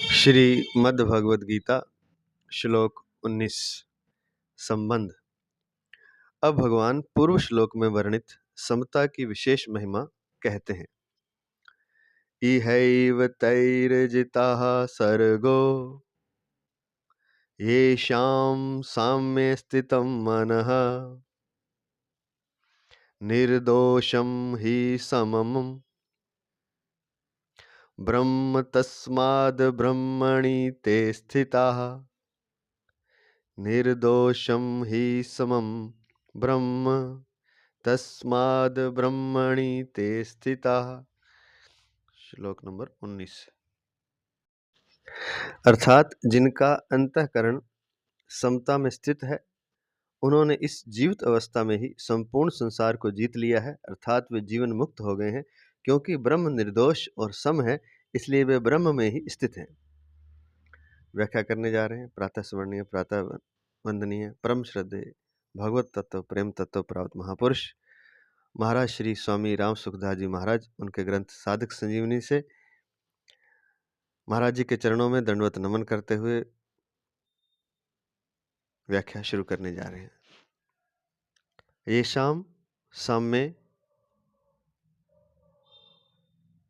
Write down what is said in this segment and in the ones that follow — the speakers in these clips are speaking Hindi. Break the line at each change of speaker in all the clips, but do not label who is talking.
श्रीमद् भगवद गीता श्लोक 19 संबंध। अब भगवान पूर्व श्लोक में वर्णित समता की विशेष महिमा कहते हैं। इहैव तैर्जिताः सर्गो येषां साम्ये स्थितं मनः निर्दोषं हि समम् ब्रह्म तस्माद् ब्रह्मणि ते स्थिताः निर्दोषं हि समं ब्रह्म तस्माद् ब्रह्मणि ते स्थिताः। श्लोक नंबर 19। अर्थात जिनका अंतःकरण समता में स्थित है, उन्होंने इस जीवित अवस्था में ही संपूर्ण संसार को जीत लिया है, अर्थात वे जीवन मुक्त हो गए हैं। क्योंकि ब्रह्म निर्दोष और सम है, इसलिए वे ब्रह्म में ही स्थित हैं। व्याख्या करने जा रहे हैं। प्रातः स्मरणीय, प्रातः वंदनीय, परम श्रद्धेय भगवत तत्व प्रेम तत्व प्राप्त महापुरुष महाराज श्री स्वामी राम सुखदास जी महाराज, उनके ग्रंथ साधक संजीवनी से महाराज जी के चरणों में दंडवत नमन करते हुए व्याख्या शुरू करने जा रहे हैं। येषां साम्ये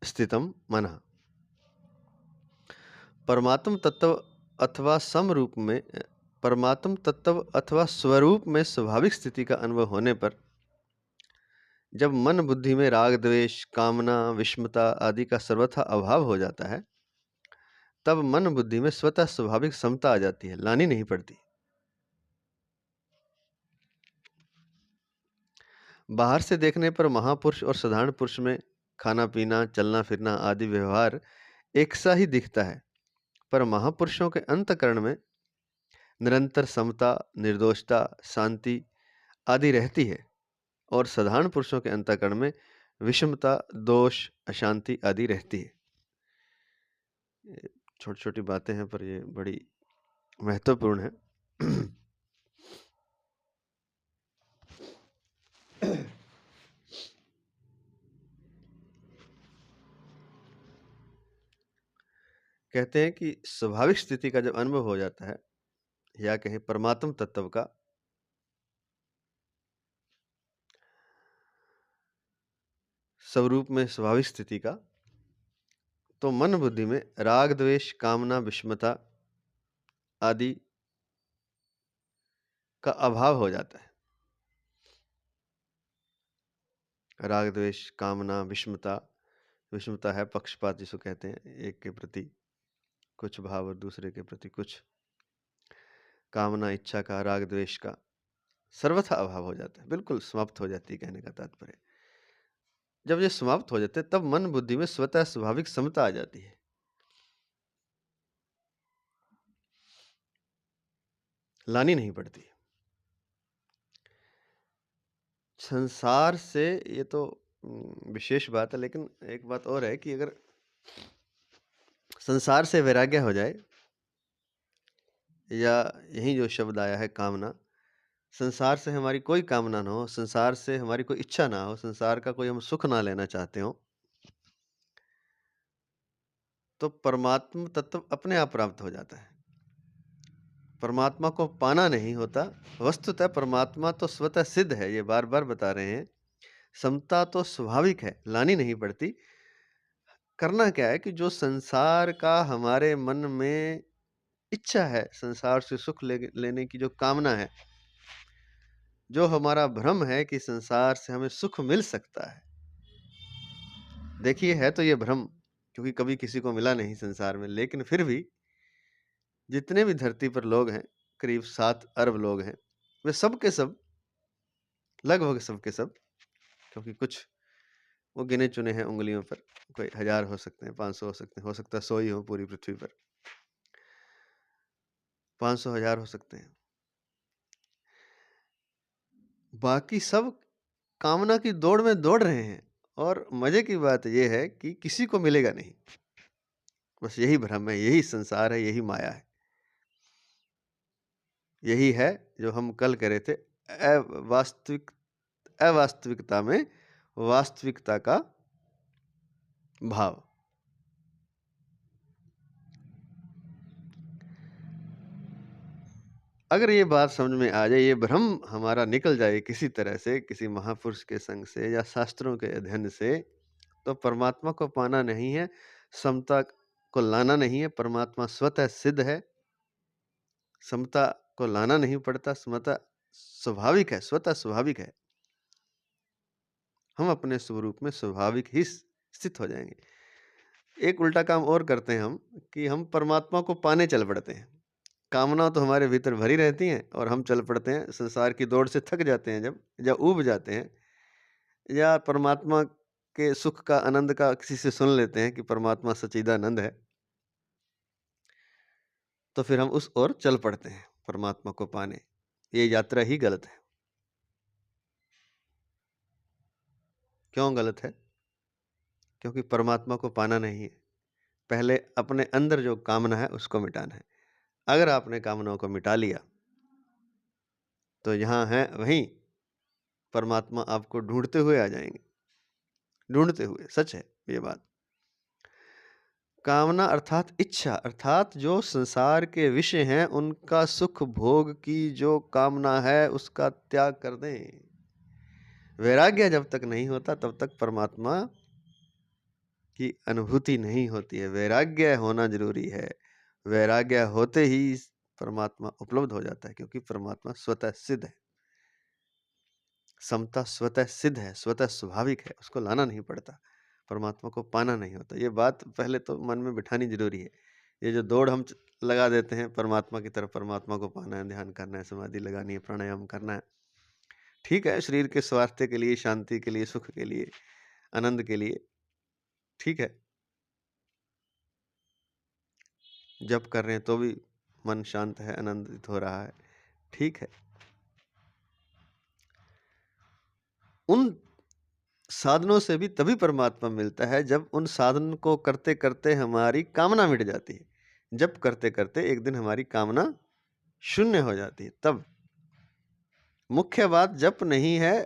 स्थितम मनः। परमात्म तत्व अथवा सम रूप में, परमात्म तत्व अथवा स्वरूप में स्वाभाविक स्थिति का अनुभव होने पर जब मन बुद्धि में राग द्वेष कामना विषमता आदि का सर्वथा अभाव हो जाता है, तब मन बुद्धि में स्वतः स्वाभाविक समता आ जाती है, लानी नहीं पड़ती। बाहर से देखने पर महापुरुष और साधारण पुरुष में खाना पीना चलना फिरना आदि व्यवहार एक सा ही दिखता है, पर महापुरुषों के अंतःकरण में निरंतर समता निर्दोषता शांति आदि रहती है, और साधारण पुरुषों के अंतःकरण में विषमता दोष अशांति आदि रहती है। छोटी छोटी बातें हैं, पर ये बड़ी महत्वपूर्ण है। कहते हैं कि स्वाभाविक स्थिति का जब अनुभव हो जाता है, या कहें परमात्म तत्व का, स्वरूप में स्वाभाविक स्थिति का, तो मन बुद्धि में राग द्वेष कामना विषमता आदि का अभाव हो जाता है। राग द्वेष कामना विषमता, विषमता है पक्षपात जिसको कहते हैं, एक के प्रति कुछ भाव और दूसरे के प्रति कुछ, कामना इच्छा का राग द्वेष का सर्वथा अभाव हो जाता है, बिल्कुल समाप्त हो जाती है, कहने का तात्पर्य। जब ये समाप्त हो जाते हैं तब मन बुद्धि में स्वतः स्वाभाविक समता आ जाती है। लानी नहीं पड़ती। संसार से, ये तो विशेष बात है, लेकिन एक बात और है कि अगर संसार से वैराग्य हो जाए, या यही जो शब्द आया है कामना, संसार से हमारी कोई कामना ना हो, संसार से हमारी कोई इच्छा ना हो, संसार का कोई हम सुख ना लेना चाहते हो, तो परमात्म तत्व अपने आप प्राप्त हो जाता है। परमात्मा को पाना नहीं होता, वस्तुतः परमात्मा तो स्वतः सिद्ध है, ये बार बार बता रहे हैं। समता तो स्वाभाविक है, लानी नहीं पड़ती। करना क्या है कि जो संसार का हमारे मन में इच्छा है, संसार से सुख लेने की जो कामना है, जो हमारा भ्रम है कि संसार से हमें सुख मिल सकता है, देखिए है तो ये भ्रम, क्योंकि कभी किसी को मिला नहीं संसार में, लेकिन फिर भी जितने भी धरती पर लोग हैं, करीब 7 अरब लोग हैं, वे सब के सब, लगभग सब के सब, क्योंकि कुछ वो गिने चुने हैं उंगलियों पर, कोई 1000 हो सकते हैं, 500 हो सकते हैं, हो सकता है 100 ही हो पूरी पृथ्वी पर, 500 1000 हो सकते हैं। बाकी सब कामना की दौड़ में दौड़ रहे हैं, और मजे की बात यह है कि किसी को मिलेगा नहीं। बस यही भ्रम है, यही संसार है, यही माया है, यही है जो हम कल कह रहे थे, अवास्तविकता में वास्तविकता का भाव। अगर ये बात समझ में आ जाए, ये भ्रम हमारा निकल जाए किसी तरह से, किसी महापुरुष के संग से या शास्त्रों के अध्ययन से, तो परमात्मा को पाना नहीं है, समता को लाना नहीं है। परमात्मा स्वतः सिद्ध है, समता को लाना नहीं पड़ता, समता स्वाभाविक है, स्वतः स्वाभाविक है। हम अपने स्वरूप में स्वाभाविक ही स्थित हो जाएंगे। एक उल्टा काम और करते हैं हम, कि हम परमात्मा को पाने चल पड़ते हैं। कामना तो हमारे भीतर भरी रहती हैं और हम चल पड़ते हैं, संसार की दौड़ से थक जाते हैं, जब ऊब जाते हैं, या परमात्मा के सुख का, आनंद का किसी से सुन लेते हैं कि परमात्मा सच्चिदानंद है, तो फिर हम उस ओर चल पड़ते हैं परमात्मा को पाने। ये यात्रा ही गलत है। क्यों गलत है? क्योंकि परमात्मा को पाना नहीं है, पहले अपने अंदर जो कामना है उसको मिटाना है। अगर आपने कामनाओं को मिटा लिया तो यहाँ है वहीं परमात्मा आपको ढूंढते हुए आ जाएंगे, ढूंढते हुए। सच है ये बात। कामना अर्थात इच्छा, अर्थात जो संसार के विषय हैं उनका सुख भोग की जो कामना है उसका त्याग कर दें। वैराग्य जब तक नहीं होता तब तक परमात्मा की अनुभूति नहीं होती है। वैराग्य होना जरूरी है। वैराग्य होते ही परमात्मा उपलब्ध हो जाता है, क्योंकि परमात्मा स्वतः सिद्ध है। समता स्वतः सिद्ध है, स्वतः स्वाभाविक है, उसको लाना नहीं पड़ता, परमात्मा को पाना नहीं होता। ये बात पहले तो मन में बिठानी जरूरी है। ये जो दौड़ हम लगा देते हैं परमात्मा की तरफ, परमात्मा को पाना है, ध्यान करना है, समाधि लगानी है, प्राणायाम करना है, ठीक है, शरीर के स्वास्थ्य के लिए, शांति के लिए, सुख के लिए, आनंद के लिए, ठीक है। जप कर रहे हैं तो भी मन शांत है, आनंदित हो रहा है, ठीक है। उन साधनों से भी तभी परमात्मा मिलता है जब उन साधन को करते करते हमारी कामना मिट जाती है। जब करते करते एक दिन हमारी कामना शून्य हो जाती है, तब। मुख्य बात जप नहीं है।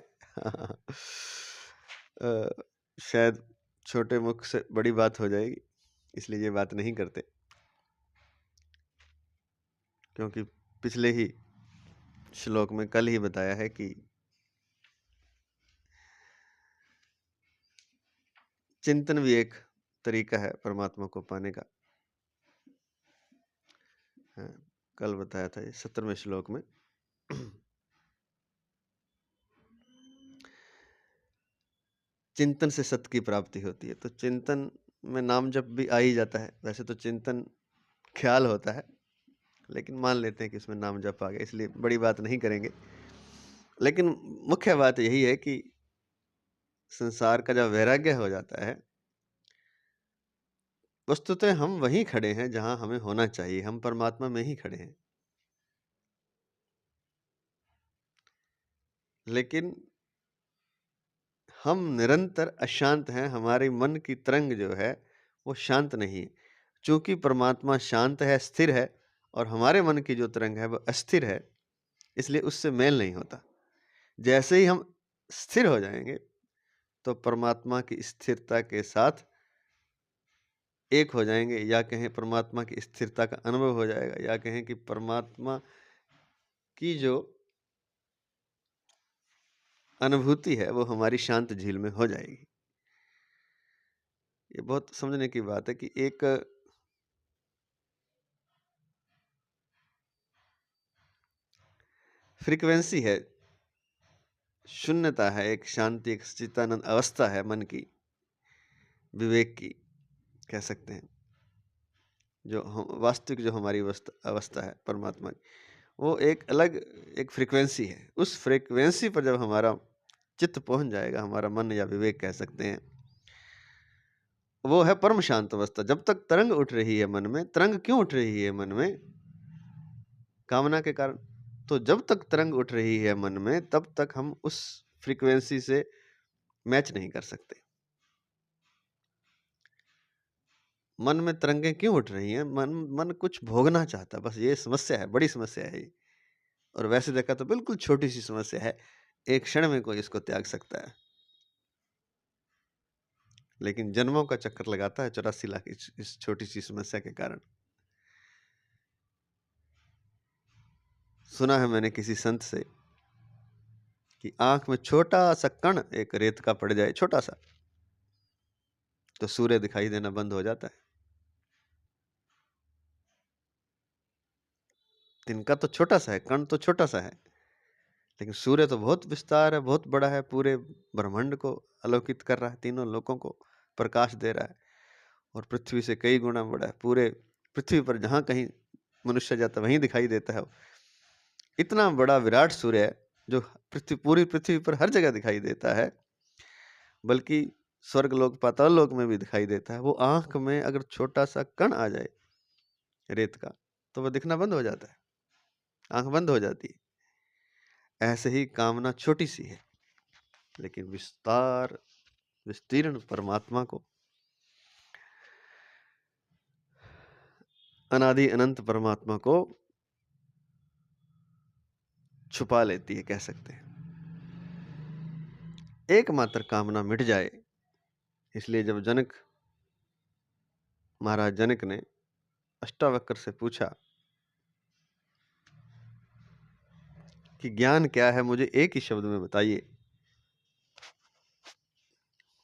शायद छोटे मुख से बड़ी बात हो जाएगी, इसलिए ये बात नहीं करते, क्योंकि पिछले ही श्लोक में कल ही बताया है कि चिंतन भी एक तरीका है परमात्मा को पाने का। हाँ, कल बताया था ये 17वें श्लोक में। चिंतन से सत्य की प्राप्ति होती है। तो चिंतन में नाम जप भी आ ही जाता है। वैसे तो चिंतन ख्याल होता है, लेकिन मान लेते हैं कि इसमें नाम जप आ गया, इसलिए बड़ी बात नहीं करेंगे। लेकिन मुख्य बात यही है कि संसार का जब वैराग्य हो जाता है, वस्तुतः हम वहीं खड़े हैं जहां हमें होना चाहिए। हम परमात्मा में ही खड़े हैं। लेकिन हम निरंतर अशांत हैं। हमारे मन की तरंग जो है वो शांत नहीं है। चूंकि परमात्मा शांत है, स्थिर है, और हमारे मन की जो तरंग है वो अस्थिर है, इसलिए उससे मेल नहीं होता। जैसे ही हम स्थिर हो जाएंगे तो परमात्मा की स्थिरता के साथ एक हो जाएंगे, या कहें परमात्मा की स्थिरता का अनुभव हो जाएगा, या कहें कि परमात्मा की जो अनुभूति है वो हमारी शांत झील में हो जाएगी। ये बहुत समझने की बात है कि एक फ्रीक्वेंसी है, शून्यता है, एक शांति, एक सच्चिदानंद अवस्था है मन की, विवेक की कह सकते हैं, जो हम वास्तविक जो हमारी अवस्था है परमात्मा की, वो एक अलग एक फ्रीक्वेंसी है। उस फ्रीक्वेंसी पर जब हमारा चित्त पहुंच जाएगा, हमारा मन या विवेक कह सकते हैं, वो है परम शांत अवस्था। जब तक तरंग उठ रही है मन में, तरंग क्यों उठ रही है मन में? कामना के कारण। तो जब तक तरंग उठ रही है मन में, तब तक हम उस फ्रीक्वेंसी से मैच नहीं कर सकते। मन में तरंगें क्यों उठ रही हैं? मन कुछ भोगना चाहता है, बस ये समस्या है, बड़ी समस्या है ये। और वैसे देखा तो बिल्कुल छोटी सी समस्या है, एक क्षण में कोई इसको त्याग सकता है, लेकिन जन्मों का चक्कर लगाता है 84 लाख इस छोटी सी समस्या के कारण। सुना है मैंने किसी संत से कि आंख में छोटा सा कण एक रेत का पड़ जाए, छोटा सा, तो सूर्य दिखाई देना बंद हो जाता है। तिनका तो छोटा सा है, कण तो छोटा सा है, लेकिन सूर्य तो बहुत विस्तार है, बहुत बड़ा है, पूरे ब्रह्मांड को आलोकित कर रहा है, तीनों लोकों को प्रकाश दे रहा है, और पृथ्वी से कई गुना बड़ा है। पूरे पृथ्वी पर जहां कहीं मनुष्य जाता वहीं दिखाई देता है। इतना बड़ा विराट सूर्य है जो पूरी पृथ्वी पर हर जगह दिखाई देता है, बल्कि स्वर्ग लोक पाताल लोक में भी दिखाई देता है। वो आंख में अगर छोटा सा कण आ जाए रेत का, तो वो दिखना बंद हो जाता है, आंख बंद हो जाती है। ऐसे ही कामना छोटी सी है, लेकिन विस्तीर्ण परमात्मा को, अनादि अनंत परमात्मा को छुपा लेती है, कह सकते हैं। एकमात्र कामना मिट जाए, इसलिए जब महाराज जनक ने अष्टावक्र से पूछा कि ज्ञान क्या है, मुझे एक ही शब्द में बताइए,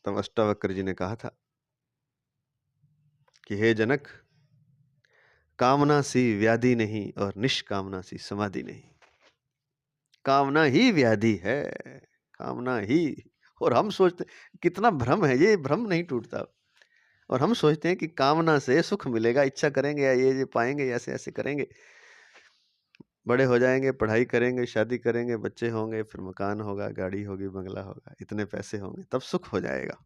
तब अष्टावक्र जी ने कहा था कि हे जनक, कामना सी व्याधि नहीं और निष्कामना सी समाधि नहीं। कामना ही व्याधि है, कामना ही। और हम सोचते, कितना भ्रम है, ये भ्रम नहीं टूटता। और हम सोचते हैं कि कामना से सुख मिलेगा, इच्छा करेंगे या ये पाएंगे, ऐसे ऐसे करेंगे, बड़े हो जाएंगे, पढ़ाई करेंगे, शादी करेंगे, बच्चे होंगे, फिर मकान होगा, गाड़ी होगी, बंगला होगा, इतने पैसे होंगे, तब सुख हो जाएगा।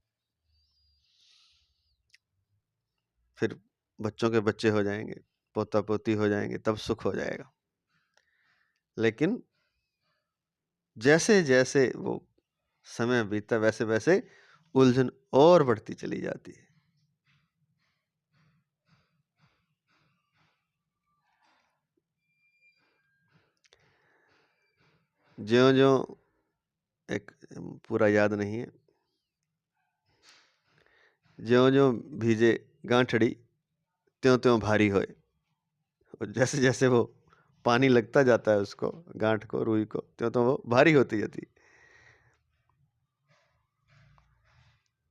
फिर बच्चों के बच्चे हो जाएंगे, पोता पोती हो जाएंगे, तब सुख हो जाएगा। लेकिन जैसे जैसे वो समय बीतता, वैसे वैसे उलझन और बढ़ती चली जाती है। ज्यों-ज्यों, एक पूरा याद नहीं है, ज्यों-ज्यों भीजे गांठड़ी, त्यों-त्यों भारी होए। और जैसे जैसे वो पानी लगता जाता है उसको, गांठ को, रुई को, त्यों-त्यों वो भारी होती जाती है।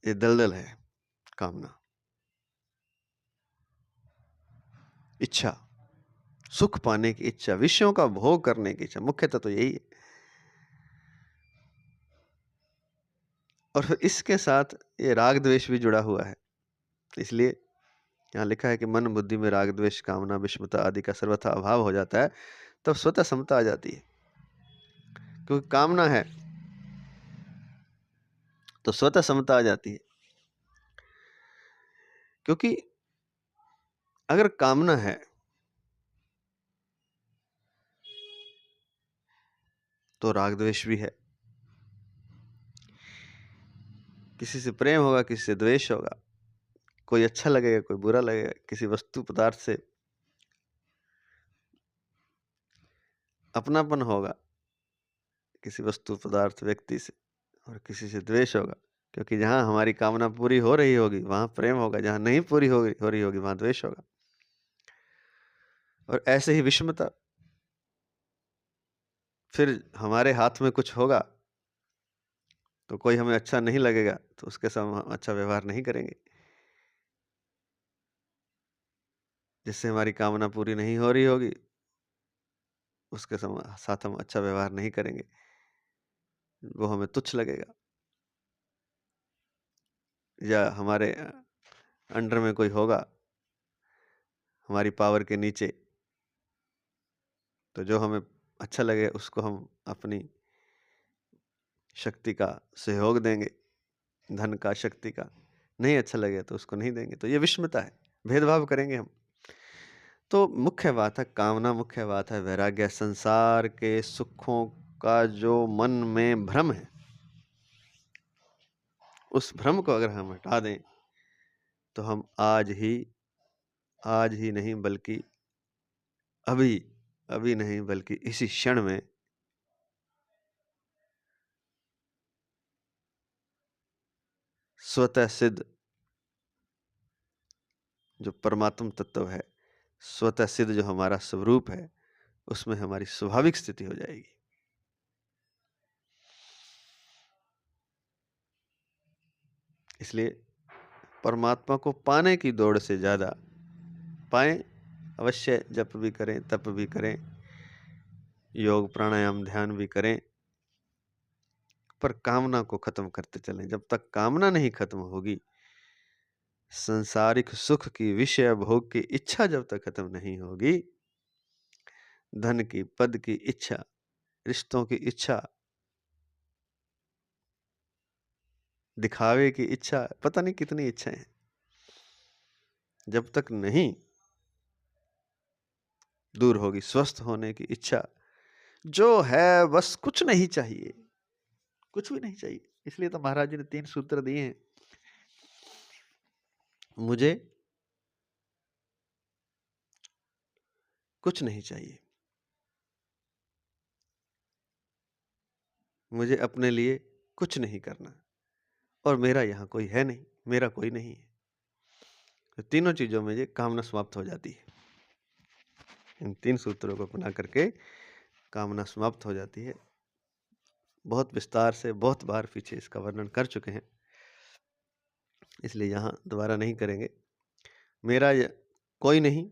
ये दलदल है कामना, इच्छा, सुख पाने की इच्छा, विषयों का भोग करने की इच्छा, मुख्यतः तो यही है। और फिर इसके साथ ये राग द्वेष भी जुड़ा हुआ है। इसलिए यहाँ लिखा है कि मन बुद्धि में राग द्वेष कामना विषमता आदि का सर्वथा अभाव हो जाता है, तब स्वतः समता आ जाती है। क्योंकि कामना है तो स्वतः समता आ जाती है। क्योंकि अगर कामना है तो राग द्वेष भी है। किसी से प्रेम होगा, किसी से द्वेष होगा, कोई अच्छा लगेगा, कोई बुरा लगेगा, किसी वस्तु पदार्थ से अपनापन होगा, किसी वस्तु पदार्थ व्यक्ति से, और किसी से द्वेष होगा। क्योंकि जहां हमारी कामना पूरी हो रही होगी वहां प्रेम होगा, जहां नहीं पूरी हो रही होगी वहां द्वेष होगा। और ऐसे ही विषमता, फिर हमारे हाथ में कुछ होगा तो कोई हमें अच्छा नहीं लगेगा तो उसके साथ हम अच्छा व्यवहार नहीं करेंगे। जिससे हमारी कामना पूरी नहीं हो रही होगी उसके साथ हम अच्छा व्यवहार नहीं करेंगे, वो हमें तुच्छ लगेगा। या हमारे अंडर में कोई होगा, हमारी पावर के नीचे, तो जो हमें अच्छा लगे उसको हम अपनी शक्ति का सहयोग देंगे, धन का, शक्ति का। नहीं अच्छा लगे तो उसको नहीं देंगे। तो ये विषमता है, भेदभाव करेंगे हम। तो मुख्य बात है कामना, मुख्य बात है वैराग्य। संसार के सुखों का जो मन में भ्रम है, उस भ्रम को अगर हम हटा दें तो हम आज ही नहीं बल्कि अभी, अभी नहीं बल्कि इसी क्षण में स्वतः सिद्ध जो परमात्म तत्व है, स्वतः सिद्ध जो हमारा स्वरूप है, उसमें हमारी स्वाभाविक स्थिति हो जाएगी। इसलिए परमात्मा को पाने की दौड़ से ज़्यादा पाएं, अवश्य जप भी करें, तप भी करें, योग प्राणायाम ध्यान भी करें, पर कामना को खत्म करते चलें। जब तक कामना नहीं खत्म होगी, संसारिक सुख की, विषय भोग की इच्छा जब तक खत्म नहीं होगी, धन की, पद की इच्छा, रिश्तों की इच्छा, दिखावे की इच्छा, पता नहीं कितनी इच्छाएं हैं, जब तक नहीं दूर होगी, स्वस्थ होने की इच्छा जो है, बस कुछ नहीं चाहिए, कुछ भी नहीं चाहिए। इसलिए तो महाराज जी ने 3 सूत्र दिए हैं। मुझे कुछ नहीं चाहिए, मुझे अपने लिए कुछ नहीं करना, और मेरा यहाँ कोई है नहीं, मेरा कोई नहीं है। तो तीनों चीजों में ये कामना समाप्त हो जाती है। इन 3 सूत्रों को अपना करके कामना समाप्त हो जाती है। बहुत विस्तार से बहुत बार पीछे इसका वर्णन कर चुके हैं, इसलिए यहाँ दोबारा नहीं करेंगे। मेरा कोई नहीं,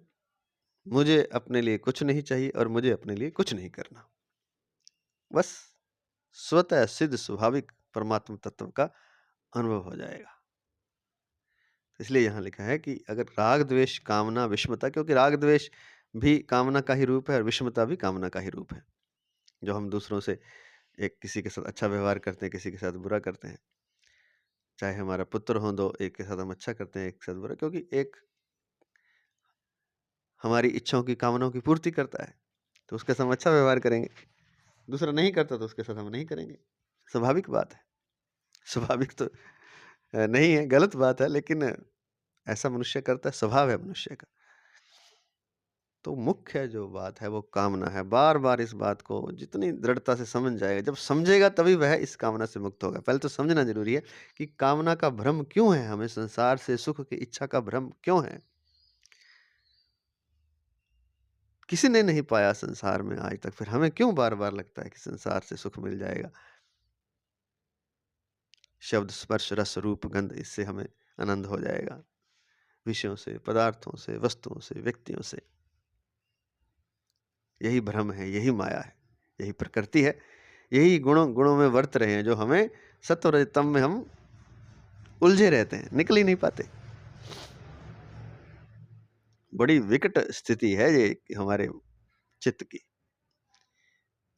मुझे अपने लिए कुछ नहीं चाहिए, और मुझे अपने लिए कुछ नहीं करना, बस स्वतः सिद्ध स्वाभाविक परमात्मा तत्व का अनुभव हो जाएगा। इसलिए यहाँ लिखा है कि अगर राग द्वेष कामना विषमता, क्योंकि राग द्वेष भी कामना का ही रूप है और विषमता भी कामना का ही रूप है। जो हम दूसरों से एक किसी के साथ अच्छा व्यवहार करते हैं, किसी के साथ बुरा करते हैं, चाहे हमारा पुत्र हो, दो एक के साथ हम अच्छा करते हैं, एक के साथ बुरा, क्योंकि एक हमारी इच्छाओं की, कामनाओं की पूर्ति करता है तो उसके साथ हम अच्छा व्यवहार करेंगे, दूसरा नहीं करता तो उसके साथ हम नहीं करेंगे। स्वाभाविक बात है। स्वाभाविक तो नहीं है, गलत बात है, लेकिन ऐसा मनुष्य करता है, स्वभाव है मनुष्य का। तो मुख्य जो बात है वो कामना है। बार बार इस बात को जितनी दृढ़ता से समझ जाएगा, जब समझेगा तभी वह इस कामना से मुक्त होगा। पहले तो समझना जरूरी है कि कामना का भ्रम क्यों है, हमें संसार से सुख की इच्छा का भ्रम क्यों है। किसी ने नहीं पाया संसार में आज तक, फिर हमें क्यों बार बार लगता है कि संसार से सुख मिल जाएगा। शब्द स्पर्श रस रूप गंध, इससे हमें आनंद हो जाएगा, विषयों से, पदार्थों से, वस्तुओं से, व्यक्तियों से। यही भ्रम है, यही माया है, यही प्रकृति है, यही गुणों में वर्त रहे हैं, जो हमें सत्व रजतम में हम उलझे रहते हैं, निकल ही नहीं पाते। बड़ी विकट स्थिति है ये हमारे चित्त की,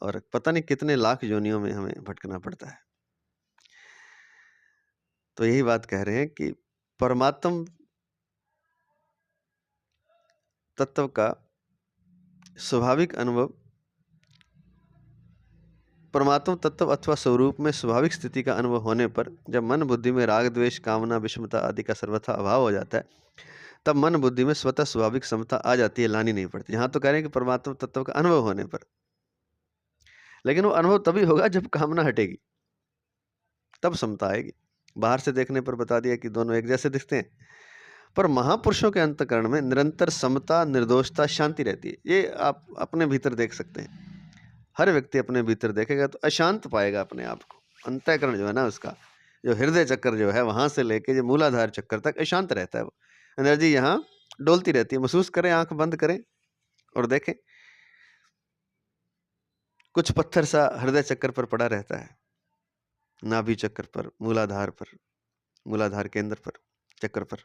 और पता नहीं कितने लाख योनियों में हमें भटकना पड़ता है। तो यही बात कह रहे हैं कि परमात्म तत्व का स्वाभाविक अनुभव, परमात्म तत्व अथवा स्वरूप में स्वाभाविक स्थिति का अनुभव होने पर, जब मन बुद्धि में राग द्वेष कामना विषमता आदि का सर्वथा अभाव हो जाता है, तब मन बुद्धि में स्वतः स्वाभाविक समता आ जाती है, लानी नहीं पड़ती। यहाँ तो कह रहे हैं कि परमात्म तत्व का अनुभव होने पर, लेकिन वो अनुभव तभी होगा जब कामना हटेगी, तब समता आएगी। बाहर से देखने पर बता दिया कि दोनों एक जैसे दिखते हैं, पर महापुरुषों के अंतःकरण में निरंतर समता, निर्दोषता, शांति रहती है। ये आप अपने भीतर देख सकते हैं। हर व्यक्ति अपने भीतर देखेगा तो अशांत पाएगा अपने आप को। अंतःकरण जो है ना, उसका जो हृदय चक्र जो है, वहां से लेके जो मूलाधार चक्र तक अशांत रहता है। वो एनर्जी यहाँ डोलती रहती है। महसूस करें, आंख बंद करें और देखें, कुछ पत्थर सा हृदय चक्र पर पड़ा रहता है, नाभि चक्र पर, मूलाधार पर, मूलाधार केंद्र पर, चक्र पर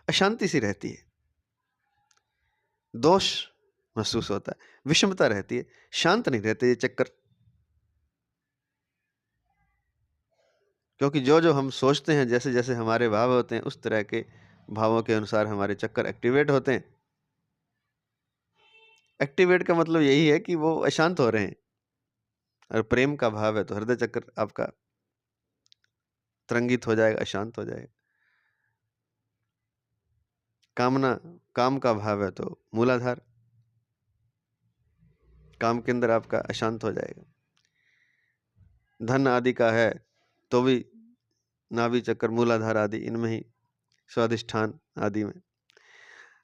अशांति सी रहती है, दोष महसूस होता है, विषमता रहती है, शांत नहीं रहते ये चक्कर। क्योंकि जो जो हम सोचते हैं, जैसे जैसे हमारे भाव होते हैं, उस तरह के भावों के अनुसार हमारे चक्कर एक्टिवेट होते हैं। एक्टिवेट का मतलब यही है कि वो अशांत हो रहे हैं। और प्रेम का भाव है तो हृदय चक्र आपका तरंगित हो जाएगा, अशांत हो जाएगा। कामना, काम का भाव है तो मूलाधार, काम के अंदर आपका अशांत हो जाएगा। धन आदि का है तो भी नाभि चक्र, मूलाधार आदि, इनमें ही स्वादिष्ठान आदि में।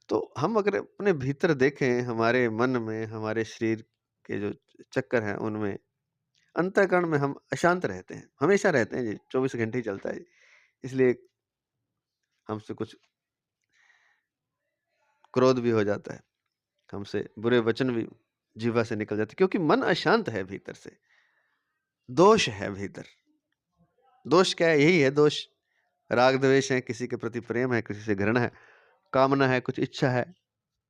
तो हम अगर अपने भीतर देखें, हमारे मन में, हमारे शरीर के जो चक्कर हैं उनमें, अंतःकरण में हम अशांत रहते हैं, हमेशा रहते हैं जी, 24 घंटे ही चलता है। इसलिए हमसे कुछ क्रोध भी हो जाता है, हमसे बुरे वचन भी जीवा से निकल जाते हैं, क्योंकि मन अशांत है भीतर से, दोष है भीतर। दोष क्या है? यही है दोष, राग द्वेष है, किसी के प्रति प्रेम है, किसी से घृणा है, कामना है, कुछ इच्छा है,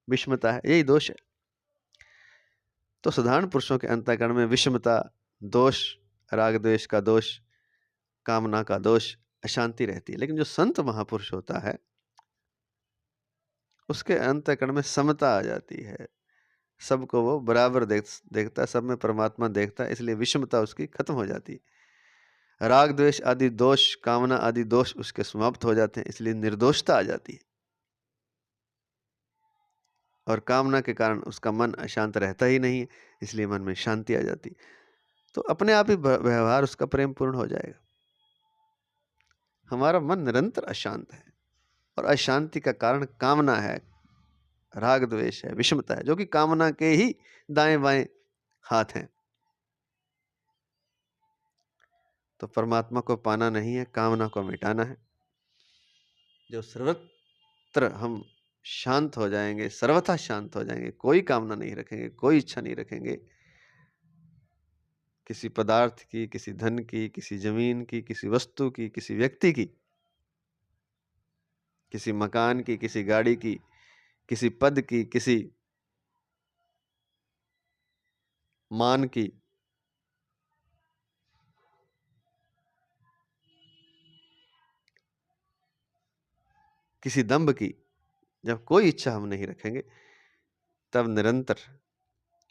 विषमता है, यही दोष है। तो साधारण पुरुषों के अंतःकरण में विषमता, दोष, राग द्वेष का दोष, कामना का दोष, अशांति रहती है। लेकिन जो संत महापुरुष होता है, उसके अंतःकरण में समता आ जाती है, सबको वो बराबर देखता है, सब में परमात्मा देखता है, इसलिए विषमता उसकी खत्म हो जाती है। राग द्वेष आदि दोष, कामना आदि दोष उसके समाप्त हो जाते हैं, इसलिए निर्दोषता आ जाती है। और कामना के कारण उसका मन अशांत रहता ही नहीं है, इसलिए मन में शांति आ जाती। तो अपने आप ही व्यवहार उसका प्रेम पूर्ण हो जाएगा। हमारा मन निरंतर अशांत है, और अशांति का कारण कामना है, राग द्वेष है, विषमता है, जो कि कामना के ही दाएं बाएं हाथ हैं। तो परमात्मा को पाना नहीं है, कामना को मिटाना है। जो सर्वत्र हम शांत हो जाएंगे, सर्वथा शांत हो जाएंगे, कोई कामना नहीं रखेंगे, कोई इच्छा नहीं रखेंगे, किसी पदार्थ की, किसी धन की, किसी जमीन की, किसी वस्तु की, किसी व्यक्ति की, किसी मकान की, किसी गाड़ी की, किसी पद की, किसी मान की, किसी दंभ की, जब कोई इच्छा हम नहीं रखेंगे, तब निरंतर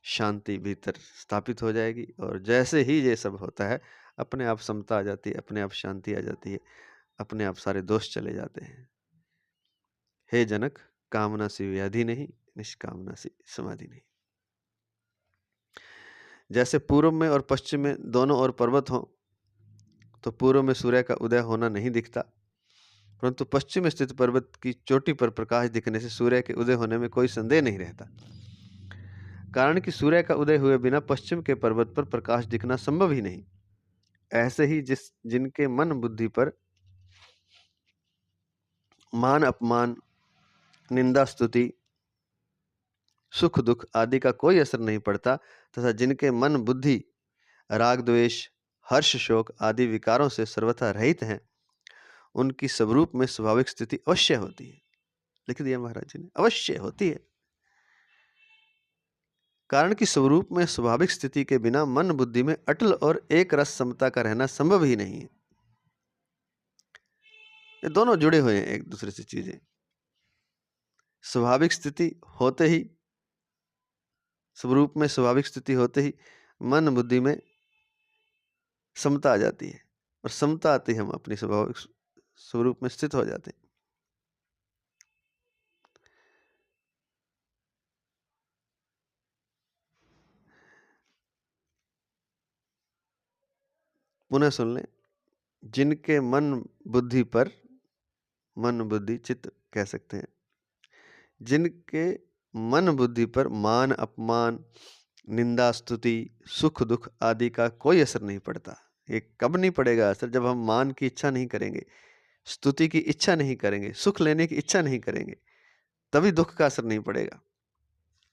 शांति भीतर स्थापित हो जाएगी। और जैसे ही ये सब होता है, अपने आप समता आ जाती है, अपने आप शांति आ जाती है, अपने आप सारे दोष चले जाते हैं। हे जनक, कामना सी व्याधि नहीं, निष्कामना सी समाधि नहीं। जैसे पूर्व में और पश्चिम में दोनों ओर पर्वत हो, तो पूर्व में सूर्य का उदय होना नहीं दिखता, परंतु पश्चिम में स्थित पर्वत की चोटी पर प्रकाश दिखने से सूर्य के उदय होने में कोई संदेह नहीं रहता। कारण कि सूर्य का उदय हुए बिना पश्चिम के पर्वत पर प्रकाश दिखना संभव ही नहीं। ऐसे ही जिनके मन बुद्धि पर मान अपमान, निंदा स्तुति, सुख दुख आदि का कोई असर नहीं पड़ता, तथा जिनके मन बुद्धि राग द्वेष, हर्ष शोक आदि विकारों से सर्वथा रहित हैं, उनकी स्वरूप में स्वाभाविक स्थिति अवश्य होती है। लिख दिया महाराज जी ने, अवश्य होती है। कारण कि स्वरूप में स्वाभाविक स्थिति के बिना मन बुद्धि में अटल और एक रस समता का रहना संभव ही नहीं है। ये दोनों जुड़े हुए हैं एक दूसरे से चीजें। स्वाभाविक स्थिति होते ही, स्वरूप में स्वाभाविक स्थिति होते ही मन बुद्धि में समता आ जाती है, और समता आती हम अपनी स्वाभाविक स्वरूप में स्थित हो जाते हैं। पुनः सुन लें, जिनके मन बुद्धि पर, मन बुद्धि चित्त कह सकते हैं, जिनके मन बुद्धि पर मान अपमान, निंदा स्तुति, सुख दुख आदि का कोई असर नहीं पड़ता। ये कब नहीं पड़ेगा असर? जब हम मान की इच्छा नहीं करेंगे, स्तुति की इच्छा नहीं करेंगे, सुख लेने की इच्छा नहीं करेंगे, तभी दुख का असर नहीं पड़ेगा,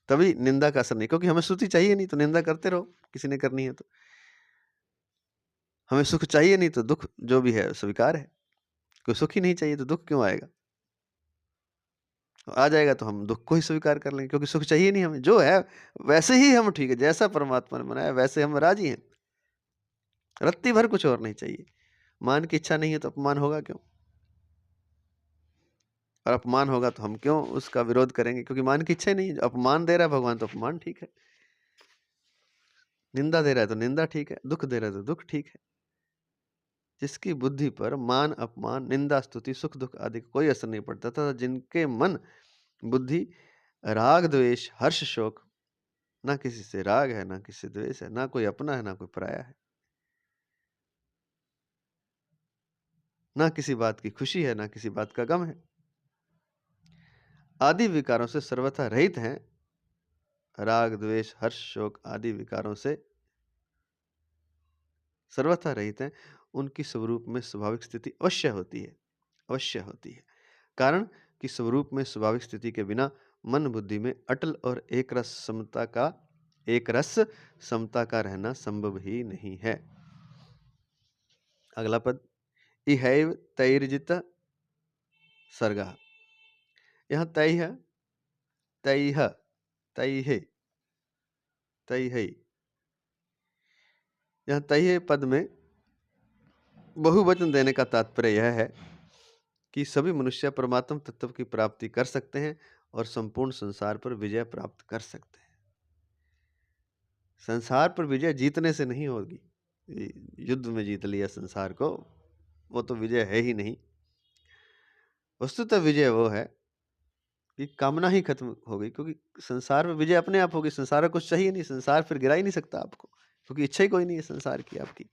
तभी निंदा का असर नहीं। क्योंकि हमें स्तुति चाहिए नहीं तो निंदा करते रहो, किसी ने करनी है तो। हमें सुख चाहिए नहीं तो दुख जो भी है स्वीकार है। कोई सुख ही नहीं चाहिए तो दुख क्यों आएगा? आ जाएगा तो हम दुख को ही स्वीकार कर लेंगे, क्योंकि सुख चाहिए नहीं हमें। जो है वैसे ही हम ठीक है, जैसा परमात्मा ने बनाया वैसे हम राजी हैं, रत्ती भर कुछ और नहीं चाहिए। मान की इच्छा नहीं है तो अपमान होगा क्यों? और अपमान होगा तो हम क्यों उसका विरोध करेंगे? क्योंकि मान की इच्छा ही नहीं है। अपमान दे रहा है भगवान तो अपमान ठीक है, निंदा दे रहा है तो निंदा ठीक है, दुख दे रहा है तो दुख ठीक है। जिसकी बुद्धि पर मान अपमान, निंदा स्तुति, सुख दुख आदि का कोई असर नहीं पड़ता था, जिनके मन बुद्धि राग द्वेष हर्ष शोक, ना किसी से राग है, ना किसी से द्वेष है, ना कोई अपना है, ना कोई पराया है, ना किसी बात की खुशी है, ना किसी बात का गम है, आदि विकारों से सर्वथा रहित हैं, राग द्वेष हर्ष शोक आदि विकारों से सर्वथा रहित हैं, उनकी स्वरूप में स्वाभाविक स्थिति अवश्य होती है, अवश्य होती है। कारण कि स्वरूप में स्वाभाविक स्थिति के बिना मन बुद्धि में अटल और एक रस समता का रहना संभव ही नहीं है। अगला पद, इहैव तैर्जित सर्गः। यहाँ तैह, तैह, तैहे, तैहे, यहाँ तैहे पद में बहुवचन देने का तात्पर्य यह है कि सभी मनुष्य परमात्म तत्व की प्राप्ति कर सकते हैं और संपूर्ण संसार पर विजय प्राप्त कर सकते हैं। संसार पर विजय जीतने से नहीं होगी, युद्ध में जीत लिया संसार को, वो तो विजय है ही नहीं। वस्तुतः विजय वो है कि कामना ही खत्म हो गई, क्योंकि संसार में विजय अपने आप होगी। संसार में कुछ चाहिए नहीं, संसार फिर गिरा ही नहीं सकता आपको, क्योंकि इच्छा ही कोई नहीं है संसार की आपकी।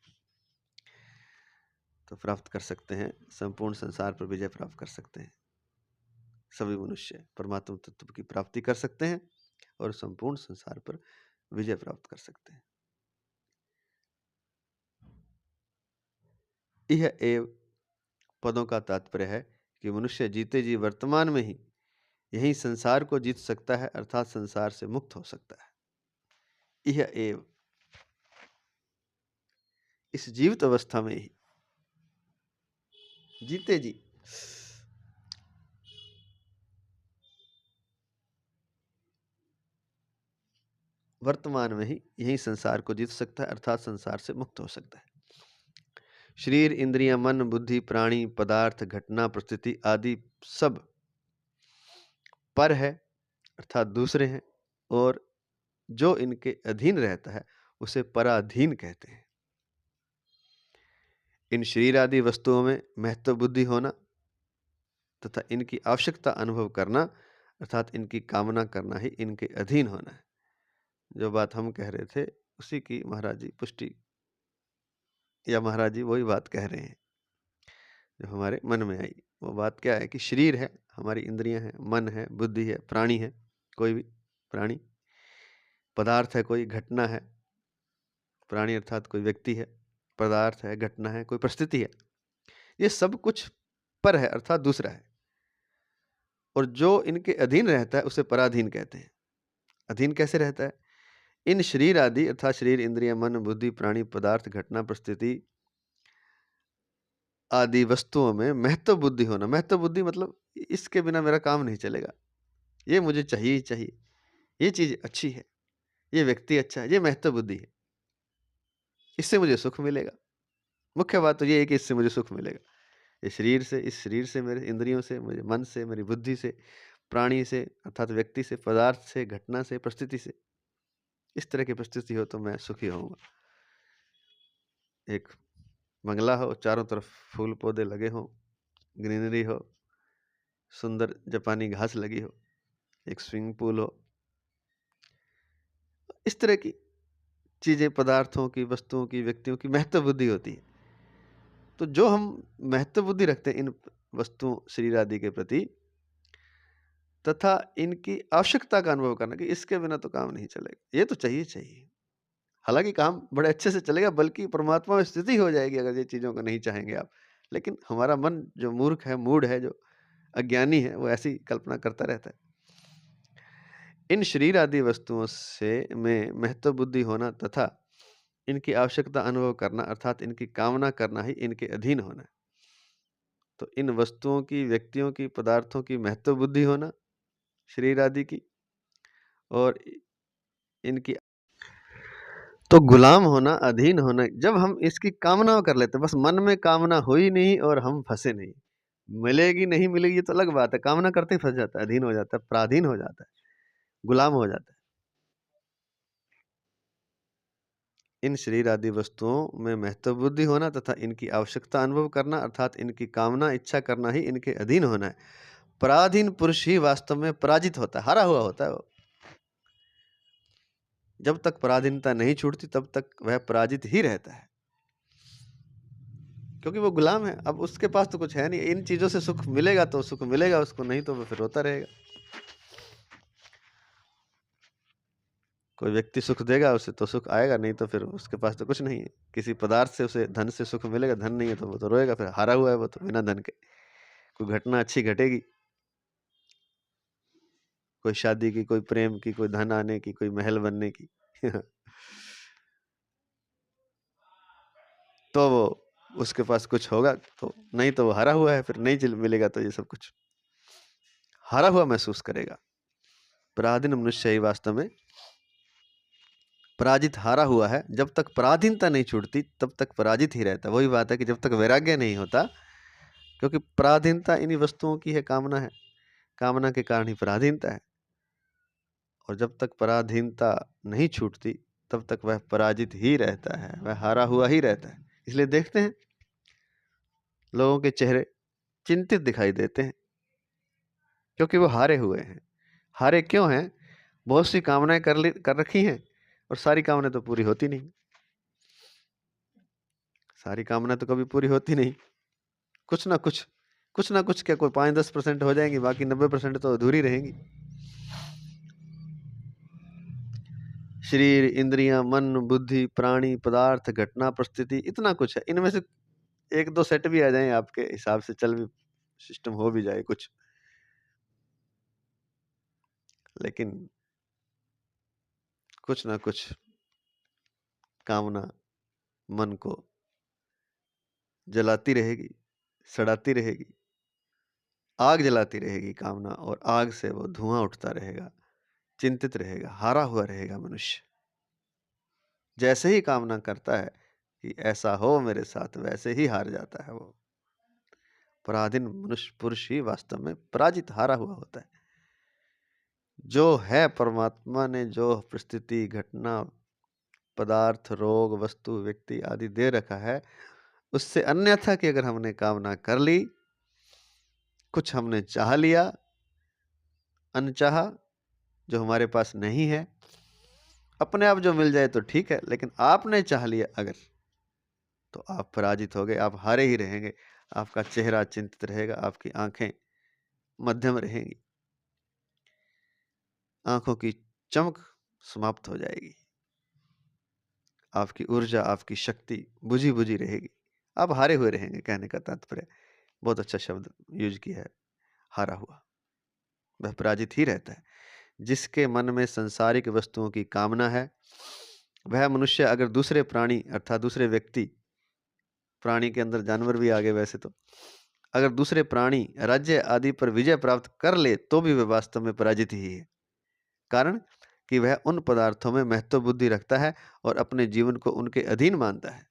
तो प्राप्त कर सकते हैं, संपूर्ण संसार पर विजय प्राप्त कर सकते हैं। सभी मनुष्य परमात्मा तत्व की प्राप्ति कर सकते हैं और संपूर्ण संसार पर विजय प्राप्त कर सकते हैं। यह एव पदों का तात्पर्य है कि मनुष्य जीते जी वर्तमान में ही यही संसार को जीत सकता है, अर्थात संसार से मुक्त हो सकता है। यह एव, इस जीवित अवस्था में ही जीते जी वर्तमान में ही यही संसार को जीत सकता है, अर्थात संसार से मुक्त हो सकता है। शरीर इंद्रियां मन बुद्धि प्राणी पदार्थ घटना परिस्थिति आदि सब पर है, अर्थात दूसरे हैं, और जो इनके अधीन रहता है उसे पराधीन कहते हैं। इन शरीर आदि वस्तुओं में महत्व बुद्धि होना तथा इनकी आवश्यकता अनुभव करना, अर्थात इनकी कामना करना ही इनके अधीन होना है। जो बात हम कह रहे थे उसी की महाराज जी पुष्टि, या महाराज जी वही बात कह रहे हैं जो हमारे मन में आई। वो बात क्या है कि शरीर है, हमारी इंद्रियां हैं, मन है, बुद्धि है, प्राणी है, कोई भी प्राणी, पदार्थ है, कोई घटना है, प्राणी अर्थात कोई व्यक्ति है, पदार्थ है, घटना है, कोई परिस्थिति है, ये सब कुछ पर है, अर्थात दूसरा है। और जो इनके अधीन रहता है उसे पराधीन कहते हैं। अधीन कैसे रहता है? इन शरीर आदि अर्थात शरीर इंद्रिय मन बुद्धि प्राणी पदार्थ घटना परिस्थिति आदि वस्तुओं में महत्व बुद्धि होना। महत्व बुद्धि मतलब इसके बिना मेरा काम नहीं चलेगा, ये मुझे चाहिए ही चाहिए, ये चीज अच्छी है, ये व्यक्ति अच्छा है, ये महत्व बुद्धि है, इससे मुझे सुख मिलेगा। मुख्य बात तो ये है कि इससे मुझे सुख मिलेगा। इस शरीर से, मेरे इंद्रियों से, मेरे मन से, मेरी बुद्धि से, प्राणी से अर्थात व्यक्ति से, पदार्थ से, घटना से, परिस्थिति से, इस तरह की परिस्थिति हो तो मैं सुखी होऊंगा। एक बंगला हो, चारों तरफ फूल पौधे लगे हों, ग्रीनरी हो, सुंदर जापानी घास लगी हो, एक स्विमिंग पूल हो, इस तरह की चीजें, पदार्थों की, वस्तुओं की, व्यक्तियों की महत्व बुद्धि होती है। तो जो हम महत्व बुद्धि रखते हैं इन वस्तुओं शरीर आदि के प्रति तथा इनकी आवश्यकता का अनुभव करना कि इसके बिना तो काम नहीं चलेगा, ये तो चाहिए चाहिए। हालांकि काम बड़े अच्छे से चलेगा, बल्कि परमात्मा में स्थिति हो जाएगी अगर ये चीज़ों को नहीं चाहेंगे आप। लेकिन हमारा मन जो मूर्ख है, मूढ़ है, जो अज्ञानी है, वो ऐसी कल्पना करता रहता है। इन शरीर आदि वस्तुओं से में महत्व बुद्धि होना तथा इनकी आवश्यकता अनुभव करना अर्थात इनकी कामना करना ही इनके अधीन होना है। तो इन वस्तुओं की, व्यक्तियों की, पदार्थों की महत्व बुद्धि होना शरीर आदि की, और इनकी तो गुलाम होना, अधीन होना। जब हम इसकी कामना कर लेते हैं, बस मन में कामना हुई नहीं और हम फंसे नहीं, मिलेगी नहीं मिलेगी ये तो अलग बात है, कामना करते ही फंस जाता है, अधीन हो जाता है, पराधीन हो जाता है, गुलाम हो जाता है। इन शरीर आदि वस्तुओं में महत्व बुद्धि होना तथा इनकी आवश्यकता अनुभव करना अर्थात इनकी कामना इच्छा करना ही इनके अधीन होना है। पराधीन पुरुष ही वास्तव में पराजित होता है, हारा हुआ होता है वो। जब तक पराधीनता नहीं छूटती तब तक वह पराजित ही रहता है, क्योंकि वो गुलाम है। अब उसके पास तो कुछ है नहीं, इन चीज़ों से सुख मिलेगा तो सुख मिलेगा उसको, नहीं तो वो फिर रोता रहेगा। कोई व्यक्ति सुख देगा उसे तो सुख आएगा, नहीं तो फिर उसके पास तो कुछ नहीं है। किसी पदार्थ से उसे धन से सुख मिलेगा, धन नहीं है तो वो तो रोएगा, फिर हारा हुआ है वो तो बिना धन के। कोई घटना अच्छी घटेगी, कोई शादी की, कोई प्रेम की, कोई धन आने की, कोई महल बनने की तो वो उसके पास कुछ होगा, तो नहीं तो वो हारा हुआ है, फिर नहीं मिलेगा तो ये सब कुछ हारा हुआ महसूस करेगा। पराधीन मनुष्य ही वास्तव में पराजित हारा हुआ है। जब तक पराधीनता नहीं छूटती तब तक पराजित ही रहता है। वही बात है कि जब तक वैराग्य नहीं होता, क्योंकि पराधीनता इन्हीं वस्तुओं की है, कामना है, कामना के कारण ही पराधीनता है। और जब तक पराधीनता नहीं छूटती तब तक वह पराजित ही रहता है, वह हारा हुआ ही रहता है। इसलिए देखते हैं लोगों के चेहरे चिंतित दिखाई देते हैं, क्योंकि वो हारे हुए हैं। हारे क्यों हैं? बहुत सी कामनाएं कर रखी हैं और सारी कामनाएं तो पूरी होती नहीं। सारी कामना तो कभी पूरी होती नहीं। कुछ ना कुछ क्या, कोई 5-10% हो जाएंगी, बाकी 90% तो अधूरी रहेंगी। शरीर, इंद्रियां, मन, बुद्धि, प्राणी, पदार्थ, घटना, परिस्थिति, इतना कुछ है। इनमें से 1-2 सेट भी आ जाए आपके हिसाब से, चल भी, सिस्टम हो भी जाए कुछ, लेकिन कुछ ना कुछ कामना मन को जलाती रहेगी, सड़ाती रहेगी, आग जलाती रहेगी कामना, और आग से वो धुआं उठता रहेगा, चिंतित रहेगा, हारा हुआ रहेगा मनुष्य। जैसे ही कामना करता है कि ऐसा हो मेरे साथ, वैसे ही हार जाता है वो। पराधीन मनुष्य पुरुष ही वास्तव में पराजित, हारा हुआ होता है। जो है परमात्मा ने जो परिस्थिति, घटना, पदार्थ, रोग, वस्तु, व्यक्ति आदि दे रखा है, उससे अन्यथा कि अगर हमने कामना कर ली, कुछ हमने चाह लिया अनचाहा, जो हमारे पास नहीं है, अपने आप जो मिल जाए तो ठीक है, लेकिन आपने चाह लिया अगर, तो आप पराजित हो गए, आप हारे ही रहेंगे। आपका चेहरा चिंतित रहेगा, आपकी आंखें मध्यम रहेंगी, आंखों की चमक समाप्त हो जाएगी, आपकी ऊर्जा, आपकी शक्ति बुझी बुझी रहेगी, आप हारे हुए रहेंगे। कहने का तात्पर्य, बहुत अच्छा शब्द यूज किया है, हारा हुआ। वह पराजित ही रहता है। जिसके मन में सांसारिक वस्तुओं की कामना है, वह मनुष्य अगर दूसरे प्राणी अर्थात दूसरे व्यक्ति, प्राणी के अंदर जानवर भी आ गए वैसे तो, अगर दूसरे प्राणी, राज्य आदि पर विजय प्राप्त कर ले तो भी वह वास्तव में पराजित ही है। कारण कि वह उन पदार्थों में महत्व बुद्धि रखता है और अपने जीवन को उनके अधीन मानता है।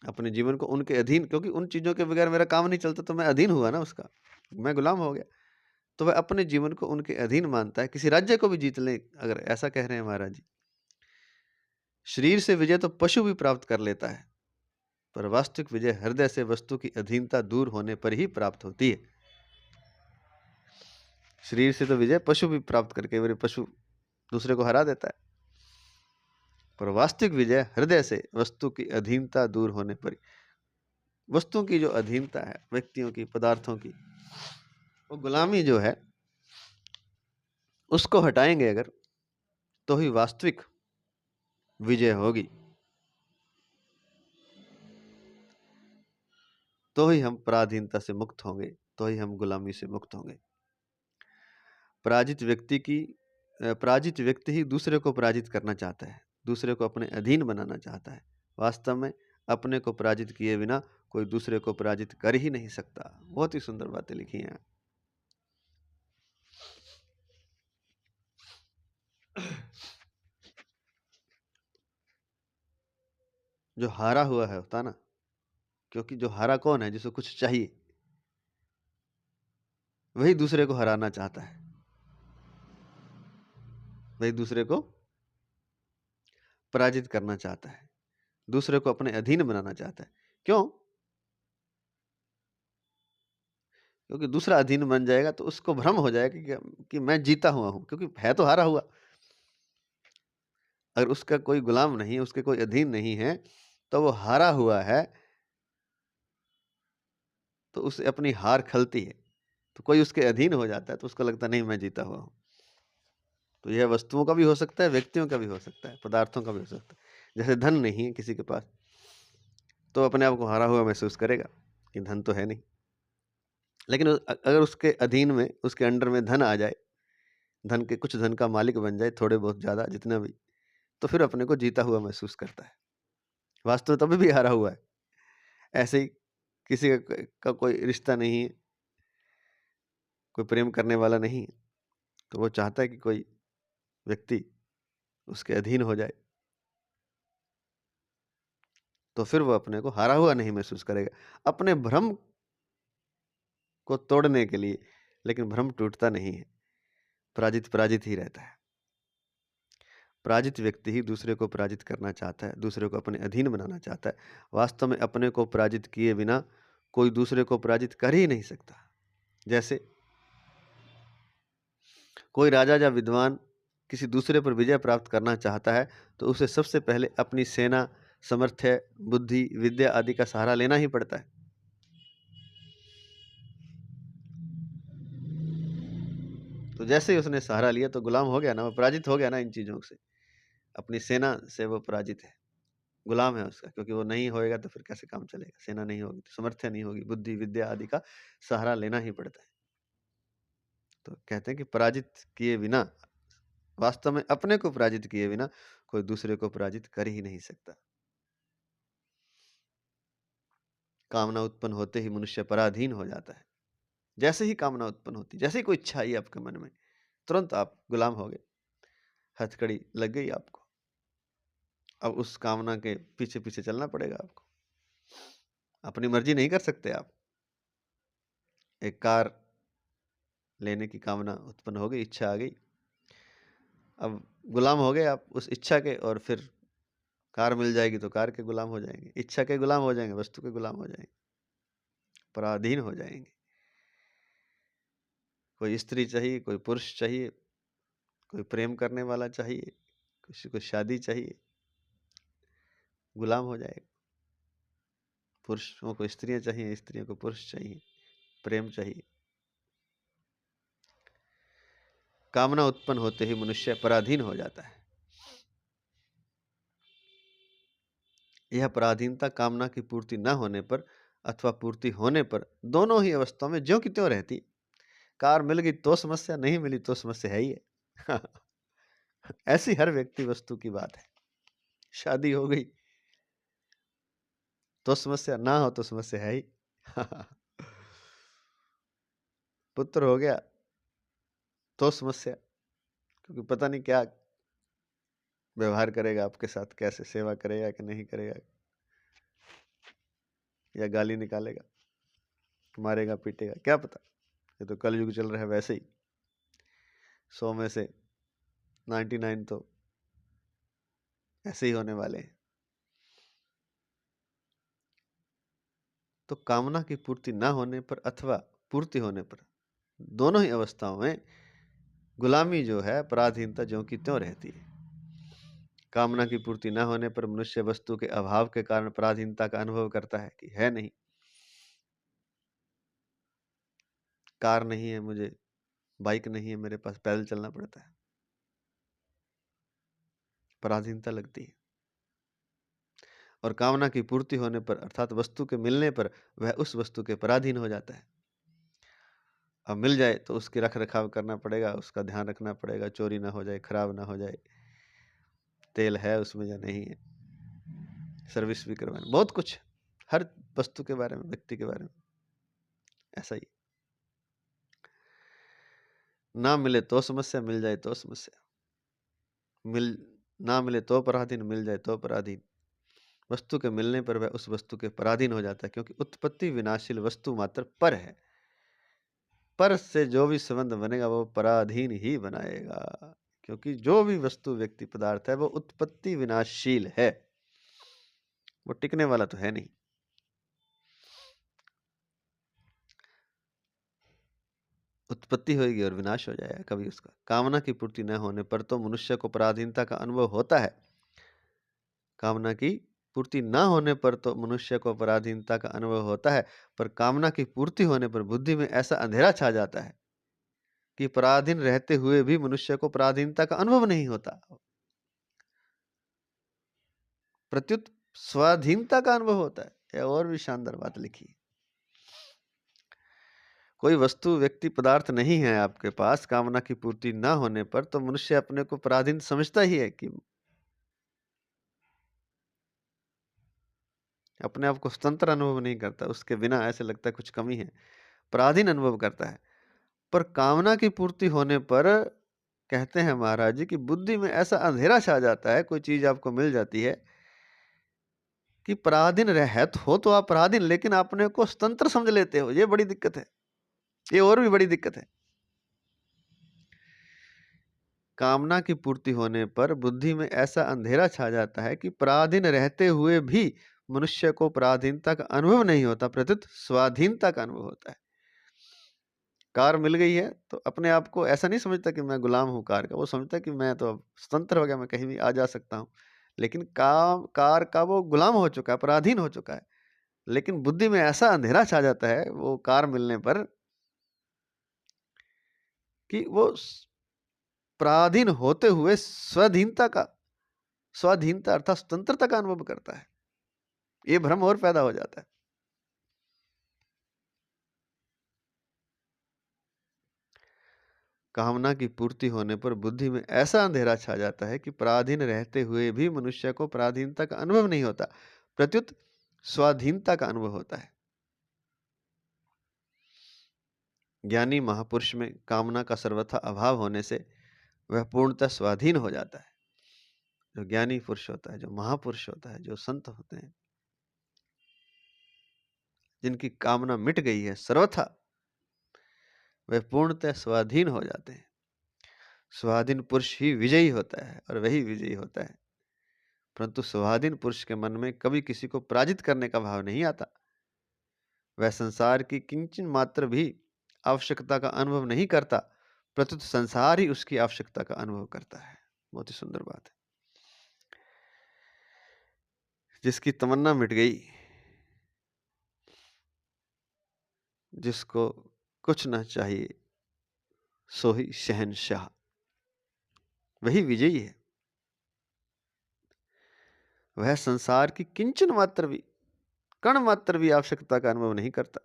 अपने जीवन को उनके अधीन, क्योंकि उन चीजों के बगैर मेरा काम नहीं चलता, तो मैं अधीन हुआ ना उसका, मैं गुलाम हो गया। तो वह अपने जीवन को उनके अधीन मानता है। किसी राज्य को भी जीत ले, अगर ऐसा कह रहे हैं महाराज जी, शरीर से विजय तो पशु भी प्राप्त कर लेता है, पर वास्तविक विजय हृदय से वस्तु की अधीनता दूर होने पर ही प्राप्त होती है। शरीर से तो विजय पशु भी प्राप्त करके, मेरे पशु दूसरे को हरा देता है, पर वास्तविक विजय हृदय से वस्तु की अधीनता दूर होने पर। वस्तुओं की जो अधीनता है, व्यक्तियों की, पदार्थों की, वो गुलामी जो है, उसको हटाएंगे अगर, तो ही वास्तविक विजय होगी, तो ही हम पराधीनता से मुक्त होंगे, तो ही हम गुलामी से मुक्त होंगे। पराजित व्यक्ति ही दूसरे को पराजित करना चाहता है, दूसरे को अपने अधीन बनाना चाहता है। वास्तव में अपने को पराजित किए बिना कोई दूसरे को पराजित कर ही नहीं सकता। बहुत ही सुंदर बातें लिखी हैं। जो हारा हुआ है होता ना, क्योंकि जो हारा कौन है? जिसको कुछ चाहिए, वही दूसरे को हराना चाहता है, वही दूसरे को पराजित करना चाहता है, दूसरे को अपने अधीन बनाना चाहता है। क्यों? क्योंकि दूसरा अधीन बन जाएगा तो उसको भ्रम हो जाएगा कि मैं जीता हुआ हूं, क्योंकि है तो हारा हुआ। अगर उसका कोई गुलाम नहीं, उसके कोई अधीन नहीं है, तो वो हारा हुआ है, तो उसे अपनी हार खलती है। तो कोई उसके अधीन हो जाता है तो उसको लगता नहीं मैं जीता हुआ हूं। तो यह वस्तुओं का भी हो सकता है, व्यक्तियों का भी हो सकता है, पदार्थों का भी हो सकता है। जैसे धन नहीं है किसी के पास, तो अपने आप को हारा हुआ महसूस करेगा कि धन तो है नहीं। लेकिन अगर उसके अधीन में, उसके अंडर में धन आ जाए, धन के कुछ धन का मालिक बन जाए, थोड़े बहुत ज़्यादा जितना भी, तो फिर अपने को जीता हुआ महसूस करता है। वास्तव में तभी भी हारा हुआ है। ऐसे ही किसी का कोई रिश्ता नहीं है, कोई प्रेम करने वाला नहीं है, तो वो चाहता है कि कोई व्यक्ति उसके अधीन हो जाए, तो फिर वो अपने को हारा हुआ नहीं महसूस करेगा। अपने भ्रम को तोड़ने के लिए, लेकिन भ्रम टूटता नहीं है, पराजित पराजित ही रहता है। पराजित व्यक्ति ही दूसरे को पराजित करना चाहता है, दूसरे को अपने अधीन बनाना चाहता है। वास्तव में अपने को पराजित किए बिना कोई दूसरे को पराजित कर ही नहीं सकता। जैसे कोई राजा या विद्वान किसी दूसरे पर विजय प्राप्त करना चाहता है, तो उसे सबसे पहले अपनी सेना, सामर्थ्य, बुद्धि, विद्या आदि का सहारा लेना ही पड़ता है। तो जैसे ही उसने सहारा लिया तो गुलाम हो गया ना, वो पराजित हो गया ना इन चीज़ों से। अपनी सेना से वो पराजित है, गुलाम है उसका, क्योंकि वो नहीं होएगा तो फिर कैसे काम चलेगा। सेना नहीं होगी तो सामर्थ्य नहीं होगी, बुद्धि, विद्या आदि का सहारा लेना ही पड़ता है। तो कहते हैं कि पराजित किए बिना, वास्तव में अपने को पराजित किए बिना कोई दूसरे को पराजित कर ही नहीं सकता। कामना उत्पन्न होते ही मनुष्य पराधीन हो जाता है। जैसे ही कामना उत्पन्न होती, जैसे ही कोई इच्छा आई आपके मन में, तुरंत आप गुलाम हो गए, हथकड़ी लग गई आपको। अब उस कामना के पीछे पीछे चलना पड़ेगा आपको, अपनी मर्जी नहीं कर सकते आप। एक कार लेने की कामना उत्पन्न हो गई, इच्छा आ गई, अब गुलाम हो गए आप उस इच्छा के, और फिर कार मिल जाएगी तो कार के गुलाम हो जाएंगे, इच्छा के गुलाम हो जाएंगे, वस्तु के गुलाम हो जाएंगे, पराधीन हो जाएंगे। कोई स्त्री चाहिए, कोई पुरुष चाहिए, कोई प्रेम करने वाला चाहिए, किसी को शादी चाहिए, गुलाम हो जाएगा। पुरुषों को स्त्रियां चाहिए, स्त्रियों को पुरुष चाहिए, प्रेम चाहिए। कामना उत्पन्न होते ही मनुष्य पराधीन हो जाता है। यह पराधीनता कामना की पूर्ति न होने पर अथवा पूर्ति होने पर, दोनों ही अवस्थाओं में ज्यों की त्यों रहती। कार मिल गई तो समस्या, नहीं मिली तो समस्या है ही है। ऐसी हर व्यक्ति वस्तु की बात है। शादी हो गई तो समस्या, ना हो तो समस्या है ही। पुत्र हो गया तो समस्या, क्योंकि पता नहीं क्या व्यवहार करेगा आपके साथ, कैसे सेवा करेगा कि नहीं करेगा, या गाली निकालेगा, मारेगा पीटेगा, क्या पता। ये तो कलयुग चल रहा है वैसे ही। 100 में से 99 तो ऐसे ही होने वाले हैं। तो कामना की पूर्ति न होने पर अथवा पूर्ति होने पर, दोनों ही अवस्थाओं में गुलामी जो है, पराधीनता ज्यों की त्यों रहती है। कामना की पूर्ति न होने पर मनुष्य वस्तु के अभाव के कारण पराधीनता का अनुभव करता है कि है नहीं, कार नहीं है मुझे, बाइक नहीं है मेरे पास, पैदल चलना पड़ता है, पराधीनता लगती है। और कामना की पूर्ति होने पर अर्थात वस्तु के मिलने पर वह उस वस्तु के पराधीन हो जाता है। अब मिल जाए तो उसकी रख रखाव करना पड़ेगा, उसका ध्यान रखना पड़ेगा, चोरी ना हो जाए, खराब ना हो जाए, तेल है उसमें या नहीं है, सर्विस भी करवाना, बहुत कुछ, हर वस्तु के बारे में, व्यक्ति के बारे में ऐसा ही। ना मिले तो समस्या, मिल जाए तो समस्या, ना मिले तो पराधीन, मिल जाए तो पराधीन। वस्तु के मिलने पर वह उस वस्तु के पराधीन हो जाता है, क्योंकि उत्पत्ति विनाशील वस्तु मात्र पर है। पर से जो भी संबंध बनेगा वो पराधीन ही बनाएगा, क्योंकि जो भी वस्तु, व्यक्ति, पदार्थ है वो उत्पत्ति विनाशील है, वो टिकने वाला तो है नहीं। उत्पत्ति होगी और विनाश हो जाएगा कभी उसका। कामना की पूर्ति न होने पर तो मनुष्य को पराधीनता का अनुभव होता है। कामना की पूर्ति न होने पर तो मनुष्य को पराधीनता का अनुभव होता है, पर कामना की पूर्ति होने पर बुद्धि में ऐसा अंधेरा छा जाता है कि पराधीन रहते हुए भी मनुष्य को पराधीनता का अनुभव नहीं होता, प्रत्युत स्वाधीनता का अनुभव होता है। यह और भी शानदार बात लिखी है। कोई वस्तु, व्यक्ति, पदार्थ नहीं है आपके पास कामना की पूर्ति ना होने पर, तो मनुष्य अपने को पराधीन समझता ही है, कि अपने आप को स्वतंत्र अनुभव नहीं करता, उसके बिना ऐसे लगता है कुछ कमी है, पराधीन अनुभव करता है। पर कामना की पूर्ति होने पर कहते हैं महाराज जी कि बुद्धि में ऐसा अंधेरा छा जाता है, कोई चीज आपको मिल जाती है कि पराधीन रहत हो तो आप पराधीन, लेकिन अपने को स्वतंत्र समझ लेते हो। ये बड़ी दिक्कत है, ये और भी बड़ी दिक्कत है। कामना की पूर्ति होने पर बुद्धि में ऐसा अंधेरा छा जाता है कि पराधीन रहते हुए भी मनुष्य को पराधीनता का अनुभव नहीं होता, प्रत्युत स्वाधीनता का अनुभव होता है। कार मिल गई है तो अपने आप को ऐसा नहीं समझता कि मैं गुलाम हूं कार का, वो समझता है कि मैं तो अब स्वतंत्र हो गया, मैं कहीं भी आ जा सकता हूं। लेकिन कार का वो गुलाम हो चुका है, पराधीन हो चुका है। लेकिन बुद्धि में ऐसा अंधेरा छा जाता है वो कार मिलने पर कि वो पराधीन होते हुए स्वाधीनता अर्थात स्वतंत्रता का अनुभव करता है। ये भ्रम और पैदा हो जाता है। कामना की पूर्ति होने पर बुद्धि में ऐसा अंधेरा छा जाता है कि पराधीन रहते हुए भी मनुष्य को पराधीनता का अनुभव नहीं होता, प्रत्युत स्वाधीनता का अनुभव होता है। ज्ञानी महापुरुष में कामना का सर्वथा अभाव होने से वह पूर्णतः स्वाधीन हो जाता है। जो ज्ञानी पुरुष होता है, जो महापुरुष होता है, जो संत होते हैं, जिनकी कामना मिट गई है सर्वथा, वे पूर्णतः स्वाधीन हो जाते हैं। स्वाधीन पुरुष ही विजयी होता है और वही विजयी होता है। परंतु स्वाधीन पुरुष के मन में कभी किसी को पराजित करने का भाव नहीं आता। वह संसार की किंचन मात्र भी आवश्यकता का अनुभव नहीं करता, प्रत्युत संसार ही उसकी आवश्यकता का अनुभव करता है। बहुत ही सुंदर बात है। जिसकी तमन्ना मिट गई, जिसको कुछ न चाहिए, सो ही शहंशाह, वही विजयी है। वह संसार की किंचन मात्र भी, कण मात्र भी आवश्यकता का अनुभव नहीं करता,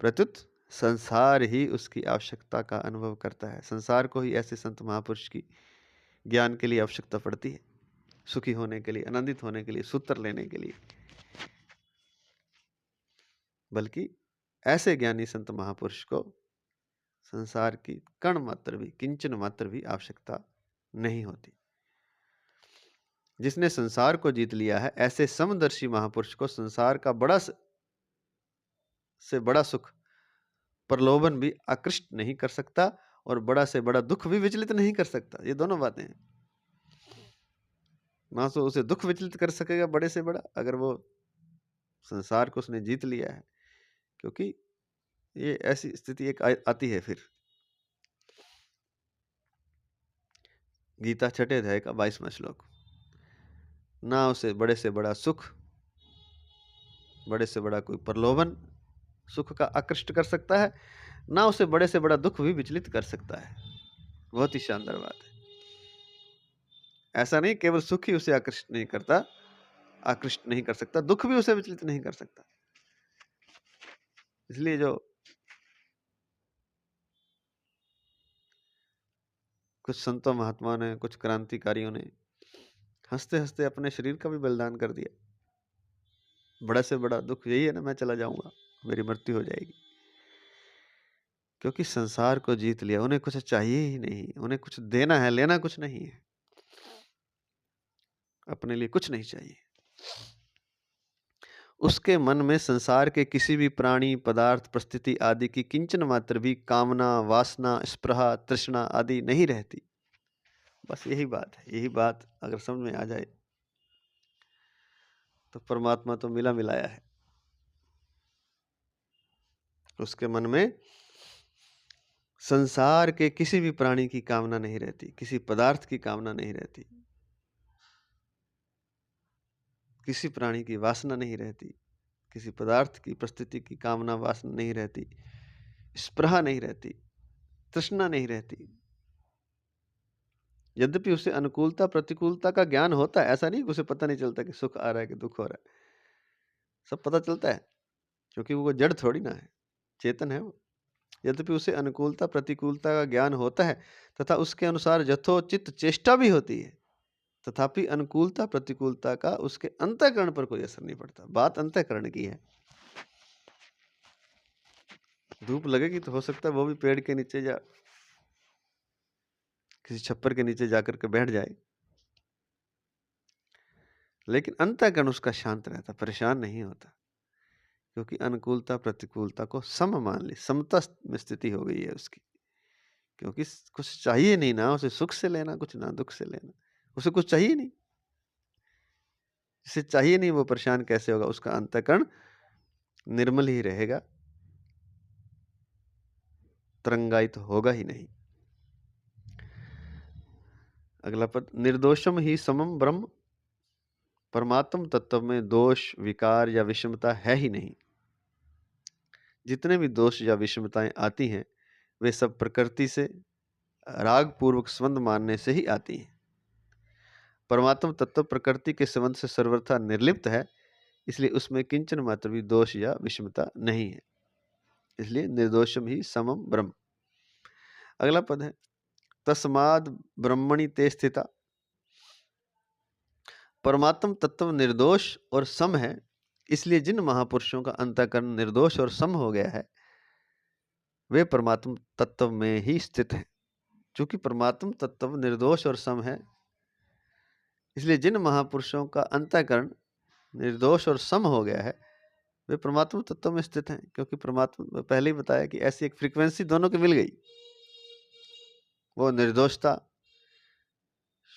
प्रत्युत संसार ही उसकी आवश्यकता का अनुभव करता है। संसार को ही ऐसे संत महापुरुष की ज्ञान के लिए आवश्यकता पड़ती है, सुखी होने के लिए, आनंदित होने के लिए, सूत्र लेने के लिए। बल्कि ऐसे ज्ञानी संत महापुरुष को संसार की कण मात्र भी, किंचन मात्र भी आवश्यकता नहीं होती। जिसने संसार को जीत लिया है, ऐसे समदर्शी महापुरुष को संसार का बड़ा से बड़ा सुख प्रलोभन भी आकृष्ट नहीं कर सकता, और बड़ा से बड़ा दुख भी विचलित नहीं कर सकता। ये दोनों बातें हैं। ना तो उसे दुख विचलित कर सकेगा बड़े से बड़ा, अगर वो संसार को उसने जीत लिया है, क्योंकि ये ऐसी स्थिति एक आती है। फिर गीता छठे अध्याय का 22वां श्लोक, ना उसे बड़े से बड़ा सुख, बड़े से बड़ा कोई प्रलोभन सुख का आकृष्ट कर सकता है, ना उसे बड़े से बड़ा दुख भी विचलित कर सकता है। बहुत ही शानदार बात है। ऐसा नहीं केवल सुख ही उसे आकृष्ट नहीं करता, आकृष्ट नहीं कर सकता, दुख भी उसे विचलित नहीं कर सकता। इसलिए जो कुछ संतों महात्माओं ने, कुछ क्रांतिकारियों ने हंसते हंसते अपने शरीर का भी बलिदान कर दिया। बड़ा से बड़ा दुख यही है ना, मैं चला जाऊंगा, मेरी मृत्यु हो जाएगी। क्योंकि संसार को जीत लिया, उन्हें कुछ चाहिए ही नहीं, उन्हें कुछ देना है, लेना कुछ नहीं है, अपने लिए कुछ नहीं चाहिए। उसके मन में संसार के किसी भी प्राणी, पदार्थ, परिस्थिति आदि की किंचन मात्र भी कामना, वासना, स्पृहा, तृष्णा आदि नहीं रहती। बस यही बात है। यही बात अगर समझ में आ जाए तो परमात्मा तो मिला मिलाया है। उसके मन में संसार के किसी भी प्राणी की कामना नहीं रहती, किसी पदार्थ की कामना नहीं रहती, किसी प्राणी की वासना नहीं रहती, किसी पदार्थ की, परिस्थिति की कामना वासना नहीं रहती, स्पृहा नहीं रहती, तृष्णा नहीं रहती। यद्यपि उसे अनुकूलता प्रतिकूलता का ज्ञान होता है, ऐसा नहीं कि उसे पता नहीं चलता कि सुख आ रहा है कि दुख हो रहा है, सब पता चलता है, क्योंकि वो जड़ थोड़ी ना है, चेतन है वो। यद्यपि उसे अनुकूलता प्रतिकूलता का ज्ञान होता है तथा उसके अनुसार यथोचित चेष्टा भी होती है, तथापि अनुकूलता प्रतिकूलता का उसके अंतःकरण पर कोई असर नहीं पड़ता। बात अंतःकरण की है। धूप लगेगी तो हो सकता है वो भी पेड़ के नीचे या किसी छप्पर के नीचे जाकर के बैठ जाए, लेकिन अंतःकरण उसका शांत रहता, परेशान नहीं होता, क्योंकि अनुकूलता प्रतिकूलता को सम मान ली, समता में स्थिति हो गई है उसकी। क्योंकि कुछ चाहिए नहीं ना उसे सुख से लेना, कुछ ना दुख से लेना, उसे कुछ चाहिए नहीं। जिसे चाहिए नहीं वो परेशान कैसे होगा? उसका अंतःकरण निर्मल ही रहेगा, तरंगायित तो होगा ही नहीं। अगला पद, निर्दोषम ही समम ब्रह्म। परमात्म तत्व में दोष विकार या विषमता है ही नहीं। जितने भी दोष या विषमताएं आती हैं वे सब प्रकृति से राग पूर्वक संबंध मानने से ही आती हैं। परमात्म तत्व प्रकृति के संबंध से सर्वथा निर्लिप्त है, इसलिए उसमें किंचन मात्र भी दोष या विषमता नहीं है। इसलिए निर्दोषम ही समम ब्रह्म। अगला पद है, तस्माद ब्रह्मणि ते स्थिता। परमात्म तत्व निर्दोष और सम है, इसलिए जिन महापुरुषों का अंतःकरण निर्दोष और सम हो गया है वे परमात्म तत्व में ही स्थित हैं। चूंकि परमात्म तत्व निर्दोष और सम है, इसलिए जिन महापुरुषों का अंतःकरण निर्दोष और सम हो गया है वे परमात्मा तत्व में स्थित हैं। क्योंकि परमात्मा, पहले ही बताया कि ऐसी एक फ्रीक्वेंसी दोनों की मिल गई, वो निर्दोषता,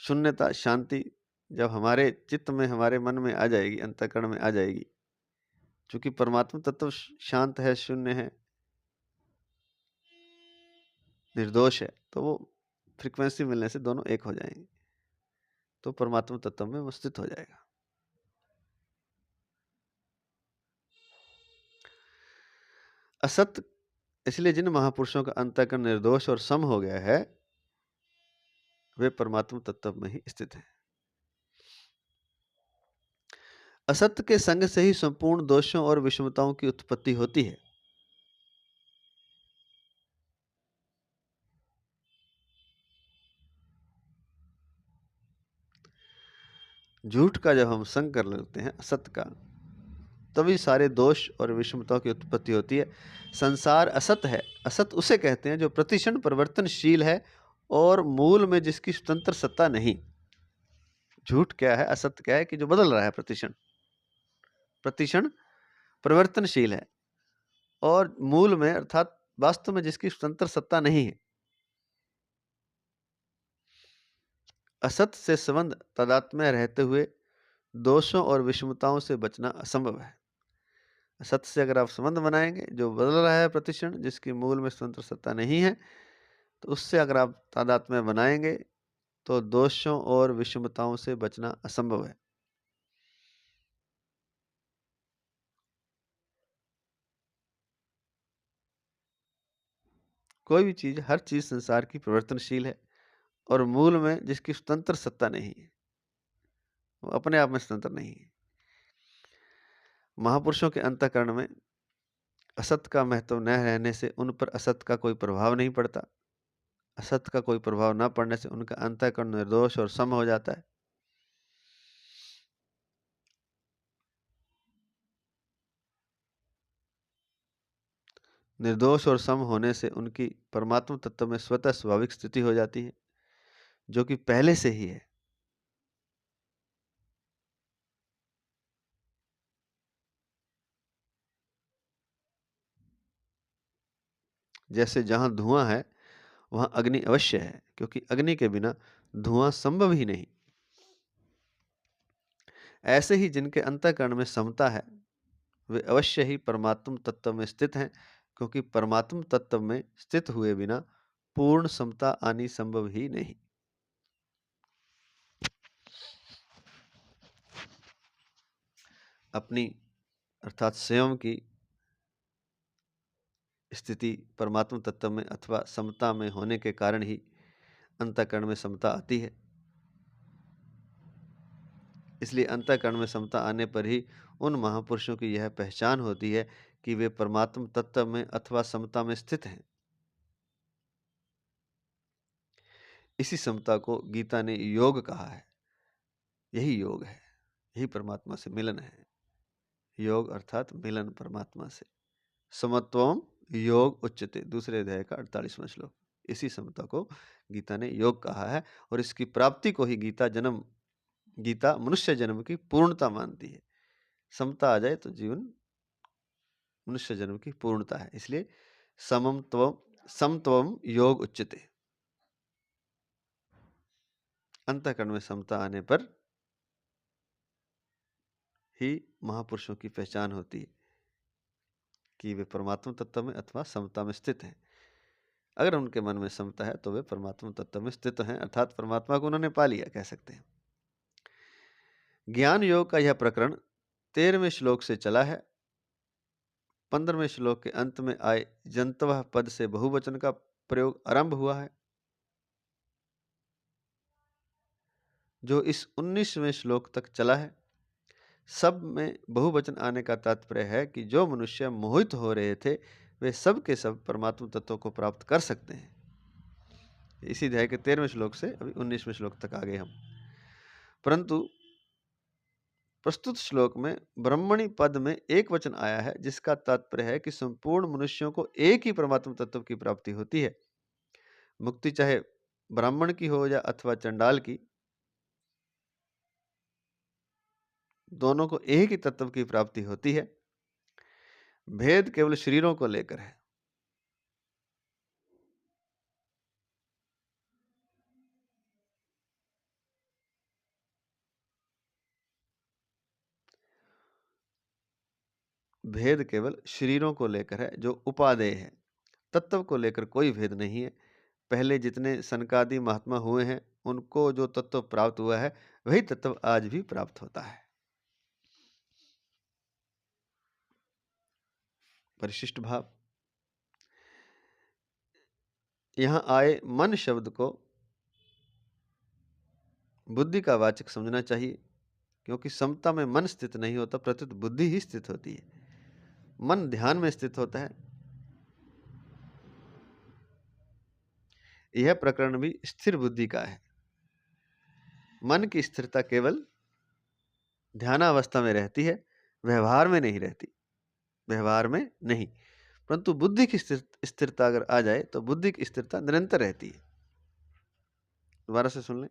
शून्यता, शांति जब हमारे चित्त में हमारे मन में आ जाएगी, अंतःकरण में आ जाएगी, चूंकि परमात्मा तत्व शांत है, शून्य है, निर्दोष है, तो वो फ्रीक्वेंसी मिलने से दोनों एक हो जाएंगे, तो परमात्मा तत्व में वो स्थित हो जाएगा। असत, इसलिए जिन महापुरुषों का अंतःकरण निर्दोष और सम हो गया है वे परमात्मा तत्व में ही स्थित हैं। असत्य के संग से ही संपूर्ण दोषों और विषमताओं की उत्पत्ति होती है। झूठ का जब हम संग कर लेते हैं असत्य का, तभी सारे दोष और विषमताओं की उत्पत्ति होती है। संसार असत है। असत उसे कहते हैं जो प्रतिक्षण परिवर्तनशील है और मूल में जिसकी स्वतंत्र सत्ता नहीं। झूठ क्या है, असत्य क्या है कि जो बदल रहा है, प्रतिक्षण प्रतिक्षण परिवर्तनशील है और मूल में अर्थात वास्तव में जिसकी स्वतंत्र सत्ता नहीं है। असत से संबंध तादात्म्य रहते हुए दोषों और विषमताओं से बचना असंभव है। असत से अगर आप संबंध बनाएंगे, जो बदल रहा है प्रतिक्षण, जिसकी मूल में स्वतंत्र सत्ता नहीं है, तो उससे अगर आप तादात्म्य बनाएंगे तो दोषों और विषमताओं से बचना असंभव है। कोई भी चीज, हर चीज संसार की परिवर्तनशील है और मूल में जिसकी स्वतंत्र सत्ता नहीं है, वो अपने आप में स्वतंत्र नहीं है। महापुरुषों के अंतःकरण में असत का महत्व न रहने से उन पर असत का कोई प्रभाव नहीं पड़ता। असत का कोई प्रभाव न पड़ने से उनका अंतःकरण निर्दोष और सम हो जाता है। निर्दोष और सम होने से उनकी परमात्मा तत्व में स्वतः स्वाभाविक स्थिति हो जाती है, जो कि पहले से ही है। जैसे जहां धुआं है वहां अग्नि अवश्य है, क्योंकि अग्नि के बिना धुआं संभव ही नहीं। ऐसे ही जिनके अंतःकरण में समता है वे अवश्य ही परमात्म तत्व में स्थित हैं, क्योंकि परमात्म तत्व में स्थित हुए बिना पूर्ण समता आनी संभव ही नहीं। अपनी अर्थात स्वयं की स्थिति परमात्म तत्व में अथवा समता में होने के कारण ही अंतःकरण में समता आती है। इसलिए अंतःकरण में समता आने पर ही उन महापुरुषों की यह पहचान होती है कि वे परमात्म तत्व में अथवा समता में स्थित हैं। इसी समता को गीता ने योग कहा है। यही योग है, यही परमात्मा से मिलन है। योग अर्थात मिलन परमात्मा से। समत्वम योग उच्यते, दूसरे अध्याय का 48वां श्लोक। इसी समता को गीता ने योग कहा है और इसकी प्राप्ति को ही गीता मनुष्य जन्म की पूर्णता मानती है। समता आ जाए तो जीवन मनुष्य जन्म की पूर्णता है। इसलिए समत्वम योग उच्यते। अंतःकरण में समता आने पर ही महापुरुषों की पहचान होती है कि वे परमात्मा तत्व में अथवा समता में स्थित हैं। अगर उनके मन में समता है तो वे परमात्मा तत्व में स्थित हैं, अर्थात परमात्मा को उन्होंने पा लिया, कह सकते हैं। ज्ञान योग का यह प्रकरण 13वें श्लोक से चला है। 15वें श्लोक के अंत में आए जंतवः पद से बहुवचन का प्रयोग आरंभ हुआ है, जो इस 19वें श्लोक तक चला है। सब में बहुवचन आने का तात्पर्य है कि जो मनुष्य मोहित हो रहे थे वे सब के सब परमात्मा तत्व को प्राप्त कर सकते हैं। इसी अध्याय के 13वें श्लोक से अभी 19वें श्लोक तक आ गए हम। परंतु प्रस्तुत श्लोक में ब्रह्मणी पद में एक वचन आया है, जिसका तात्पर्य है कि संपूर्ण मनुष्यों को एक ही परमात्मा तत्व की प्राप्ति होती है। मुक्ति चाहे ब्राह्मण की हो या अथवा चंडाल की, दोनों को एक ही तत्व की प्राप्ति होती है। भेद केवल शरीरों को लेकर है। भेद केवल शरीरों को लेकर है, जो उपादेय है। तत्व को लेकर कोई भेद नहीं है। पहले जितने सनकादि महात्मा हुए हैं उनको जो तत्व प्राप्त हुआ है वही तत्व आज भी प्राप्त होता है। परिशिष्ट भाव। यहां आए मन शब्द को बुद्धि का वाचक समझना चाहिए, क्योंकि समता में मन स्थित नहीं होता, प्रत्युत बुद्धि ही स्थित होती है। मन ध्यान में स्थित होता है। यह प्रकरण भी स्थिर बुद्धि का है। मन की स्थिरता केवल ध्यानावस्था में रहती है, व्यवहार में नहीं रहती। व्यवहार में नहीं, परंतु बुद्धि की स्थिरता अगर आ जाए तो बुद्धि की स्थिरता निरंतर रहती है। दोबारा से सुन लें।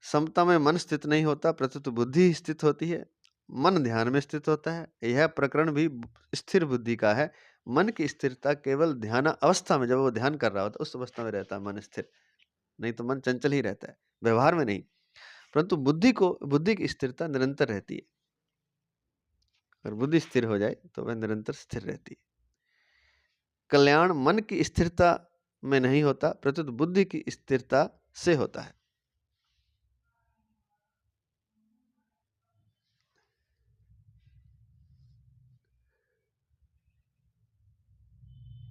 समता में मन स्थित नहीं होता, प्रत्युत बुद्धि स्थित होती है। मन ध्यान में स्थित होता है। यह प्रकरण भी स्थिर बुद्धि का है। मन की स्थिरता केवल ध्यान अवस्था में, जब वो ध्यान कर रहा होता उस अवस्था में रहता है मन स्थिर, नहीं तो मन चंचल ही रहता है, व्यवहार में नहीं। परंतु बुद्धि की स्थिरता निरंतर रहती है। अगर बुद्धि स्थिर हो जाए तो वह निरंतर स्थिर रहती है। कल्याण मन की स्थिरता में नहीं होता, प्रत्युत बुद्धि की स्थिरता से होता है।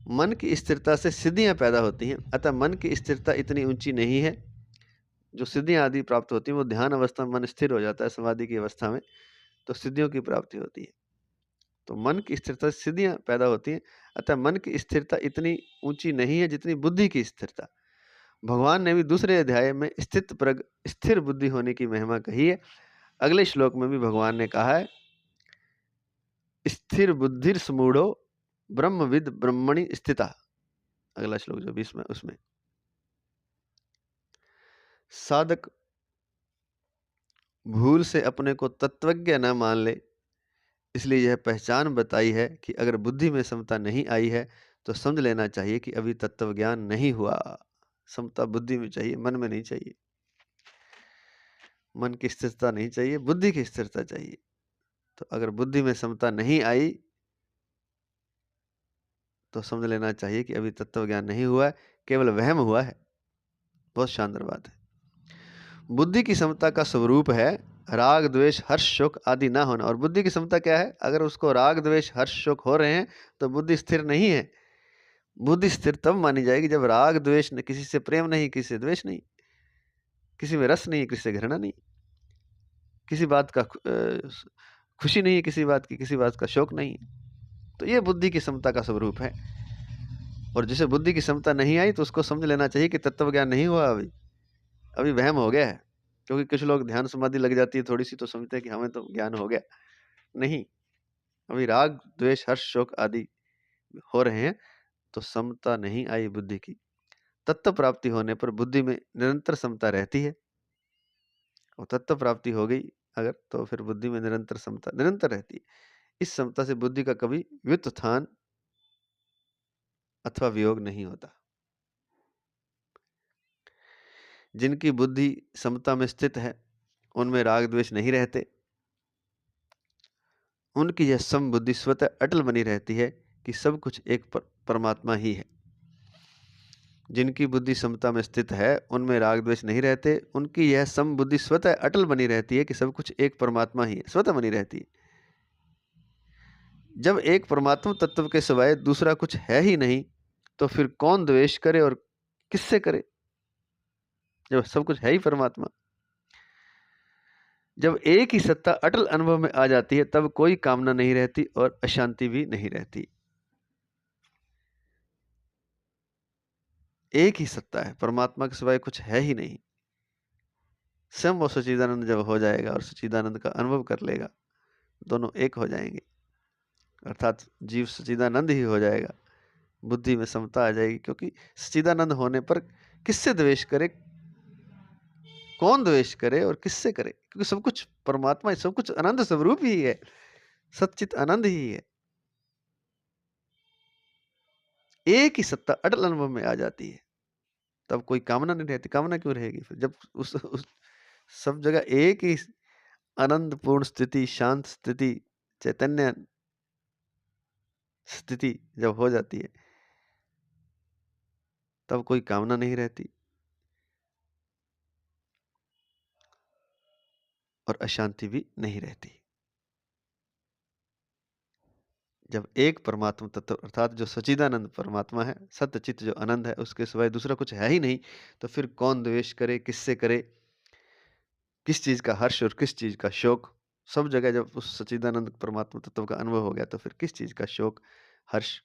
मन की स्थिरता से सिद्धियां पैदा होती हैं, अतः मन की स्थिरता इतनी ऊंची नहीं है। जो सिद्धियां आदि प्राप्त होती हैं वो ध्यान अवस्था में मन स्थिर हो जाता है, समाधि की अवस्था में, तो सिद्धियों की प्राप्ति होती है। तो मन की स्थिरता से सिद्धियां पैदा होती हैं, अतः मन की स्थिरता इतनी ऊंची नहीं है जितनी बुद्धि की स्थिरता। भगवान ने भी दूसरे अध्याय में स्थिर बुद्धि होने की महिमा कही है। अगले श्लोक में भी भगवान ने कहा है, स्थिर बुद्धिर समूढ़ो ब्रह्मविद ब्रह्मणि स्थिता। अगला श्लोक जो 20 में, उसमें साधक भूल से अपने को तत्वज्ञ न मान ले, इसलिए यह पहचान बताई है कि अगर बुद्धि में समता नहीं आई है तो समझ लेना चाहिए कि अभी तत्व ज्ञान नहीं हुआ। समता बुद्धि में चाहिए, मन में नहीं चाहिए। मन की स्थिरता नहीं चाहिए, बुद्धि की स्थिरता चाहिए। तो अगर बुद्धि में समता नहीं आई तो समझ लेना चाहिए कि अभी तत्व ज्ञान नहीं हुआ है, केवल वहम हुआ है। बहुत शानदार बात है। बुद्धि की समता का स्वरूप है राग द्वेष हर्ष शोक आदि ना होना। और बुद्धि की क्षमता क्या है? अगर उसको राग द्वेष हर्ष शोक हो रहे हैं तो बुद्धि स्थिर नहीं है। बुद्धि स्थिर तब मानी जाएगी जब राग द्वेष नहीं, किसी से प्रेम नहीं, किसी से द्वेष नहीं, किसी में रस नहीं, किसी से घृणा नहीं, किसी बात का खुशी नहीं है, किसी बात की, किसी बात का शोक नहीं है। तो ये बुद्धि की क्षमता का स्वरूप है। और जिसे बुद्धि की क्षमता नहीं आई तो उसको समझ लेना चाहिए कि तत्व ज्ञान नहीं हुआ, अभी वहम हो गया है। क्योंकि कुछ लोग ध्यान समाधि लग जाती है थोड़ी सी तो समझते हैं कि हमें तो ज्ञान हो गया। नहीं, अभी राग द्वेष हर्ष शोक आदि हो रहे हैं तो समता नहीं आई बुद्धि की। तत्व प्राप्ति होने पर बुद्धि में निरंतर समता रहती है। और तत्व प्राप्ति हो गई अगर, तो फिर बुद्धि में निरंतर समता निरंतर रहती है। इस समता से बुद्धि का कभी व्युत्थान अथवा वियोग नहीं होता। जिनकी बुद्धि समता में स्थित है उनमें राग द्वेष नहीं रहते। उनकी यह सम बुद्धि स्वतः अटल बनी रहती है कि सब कुछ एक परमात्मा ही है। जिनकी बुद्धि समता में स्थित है उनमें राग द्वेष नहीं रहते। उनकी यह सम बुद्धि स्वतः अटल बनी रहती है कि सब कुछ एक परमात्मा ही है, स्वतः बनी रहती है। जब एक परमात्मा तत्व के सिवाय दूसरा कुछ है ही नहीं तो फिर कौन द्वेष करे और किससे करे, जब सब कुछ है ही परमात्मा। जब एक ही सत्ता अटल अनुभव में आ जाती है तब कोई कामना नहीं रहती और अशांति भी नहीं रहती। एक ही सत्ता है, परमात्मा के सिवाय कुछ है ही नहीं। स्वयं वो सच्चिदानंद जब हो जाएगा और सच्चिदानंद का अनुभव कर लेगा, दोनों एक हो जाएंगे, अर्थात जीव सच्चिदानंद ही हो जाएगा। बुद्धि में समता आ जाएगी, क्योंकि सच्चिदानंद होने पर किससे द्वेष करे, कौन द्वेष करे और किससे करे, क्योंकि सब कुछ परमात्मा, सब कुछ आनंद स्वरूप ही है, सच्चित आनंद ही है। एक ही सत्ता अटल अनुभव में आ जाती है तब कोई कामना नहीं रहती। कामना क्यों रहेगी फिर, जब उस सब जगह एक ही आनंद पूर्ण स्थिति, शांत स्थिति, चैतन्य स्थिति जब हो जाती है तब कोई कामना नहीं रहती और अशांति भी नहीं रहती। जब एक परमात्मा तत्व अर्थात जो सच्चिदानंद परमात्मा है, सत्य चित्त जो आनंद है, उसके सिवाय दूसरा कुछ है ही नहीं, तो फिर कौन द्वेष करे, किससे करे, किस चीज का हर्ष और किस चीज का शोक। सब जगह जब उस सच्चिदानंद परमात्मा तत्व का अनुभव हो गया तो फिर किस चीज का शोक, हर्ष।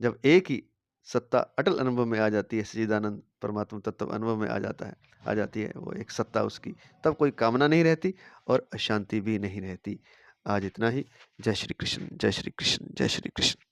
जब एक ही सत्ता अटल अनुभव में आ जाती है, सच्चिदानंद परमात्मा तत्व अनुभव में आ जाता है, आ जाती है वो एक सत्ता उसकी, तब कोई कामना नहीं रहती और अशांति भी नहीं रहती। आज इतना ही। जय श्री कृष्ण, जय श्री कृष्ण, जय श्री कृष्ण।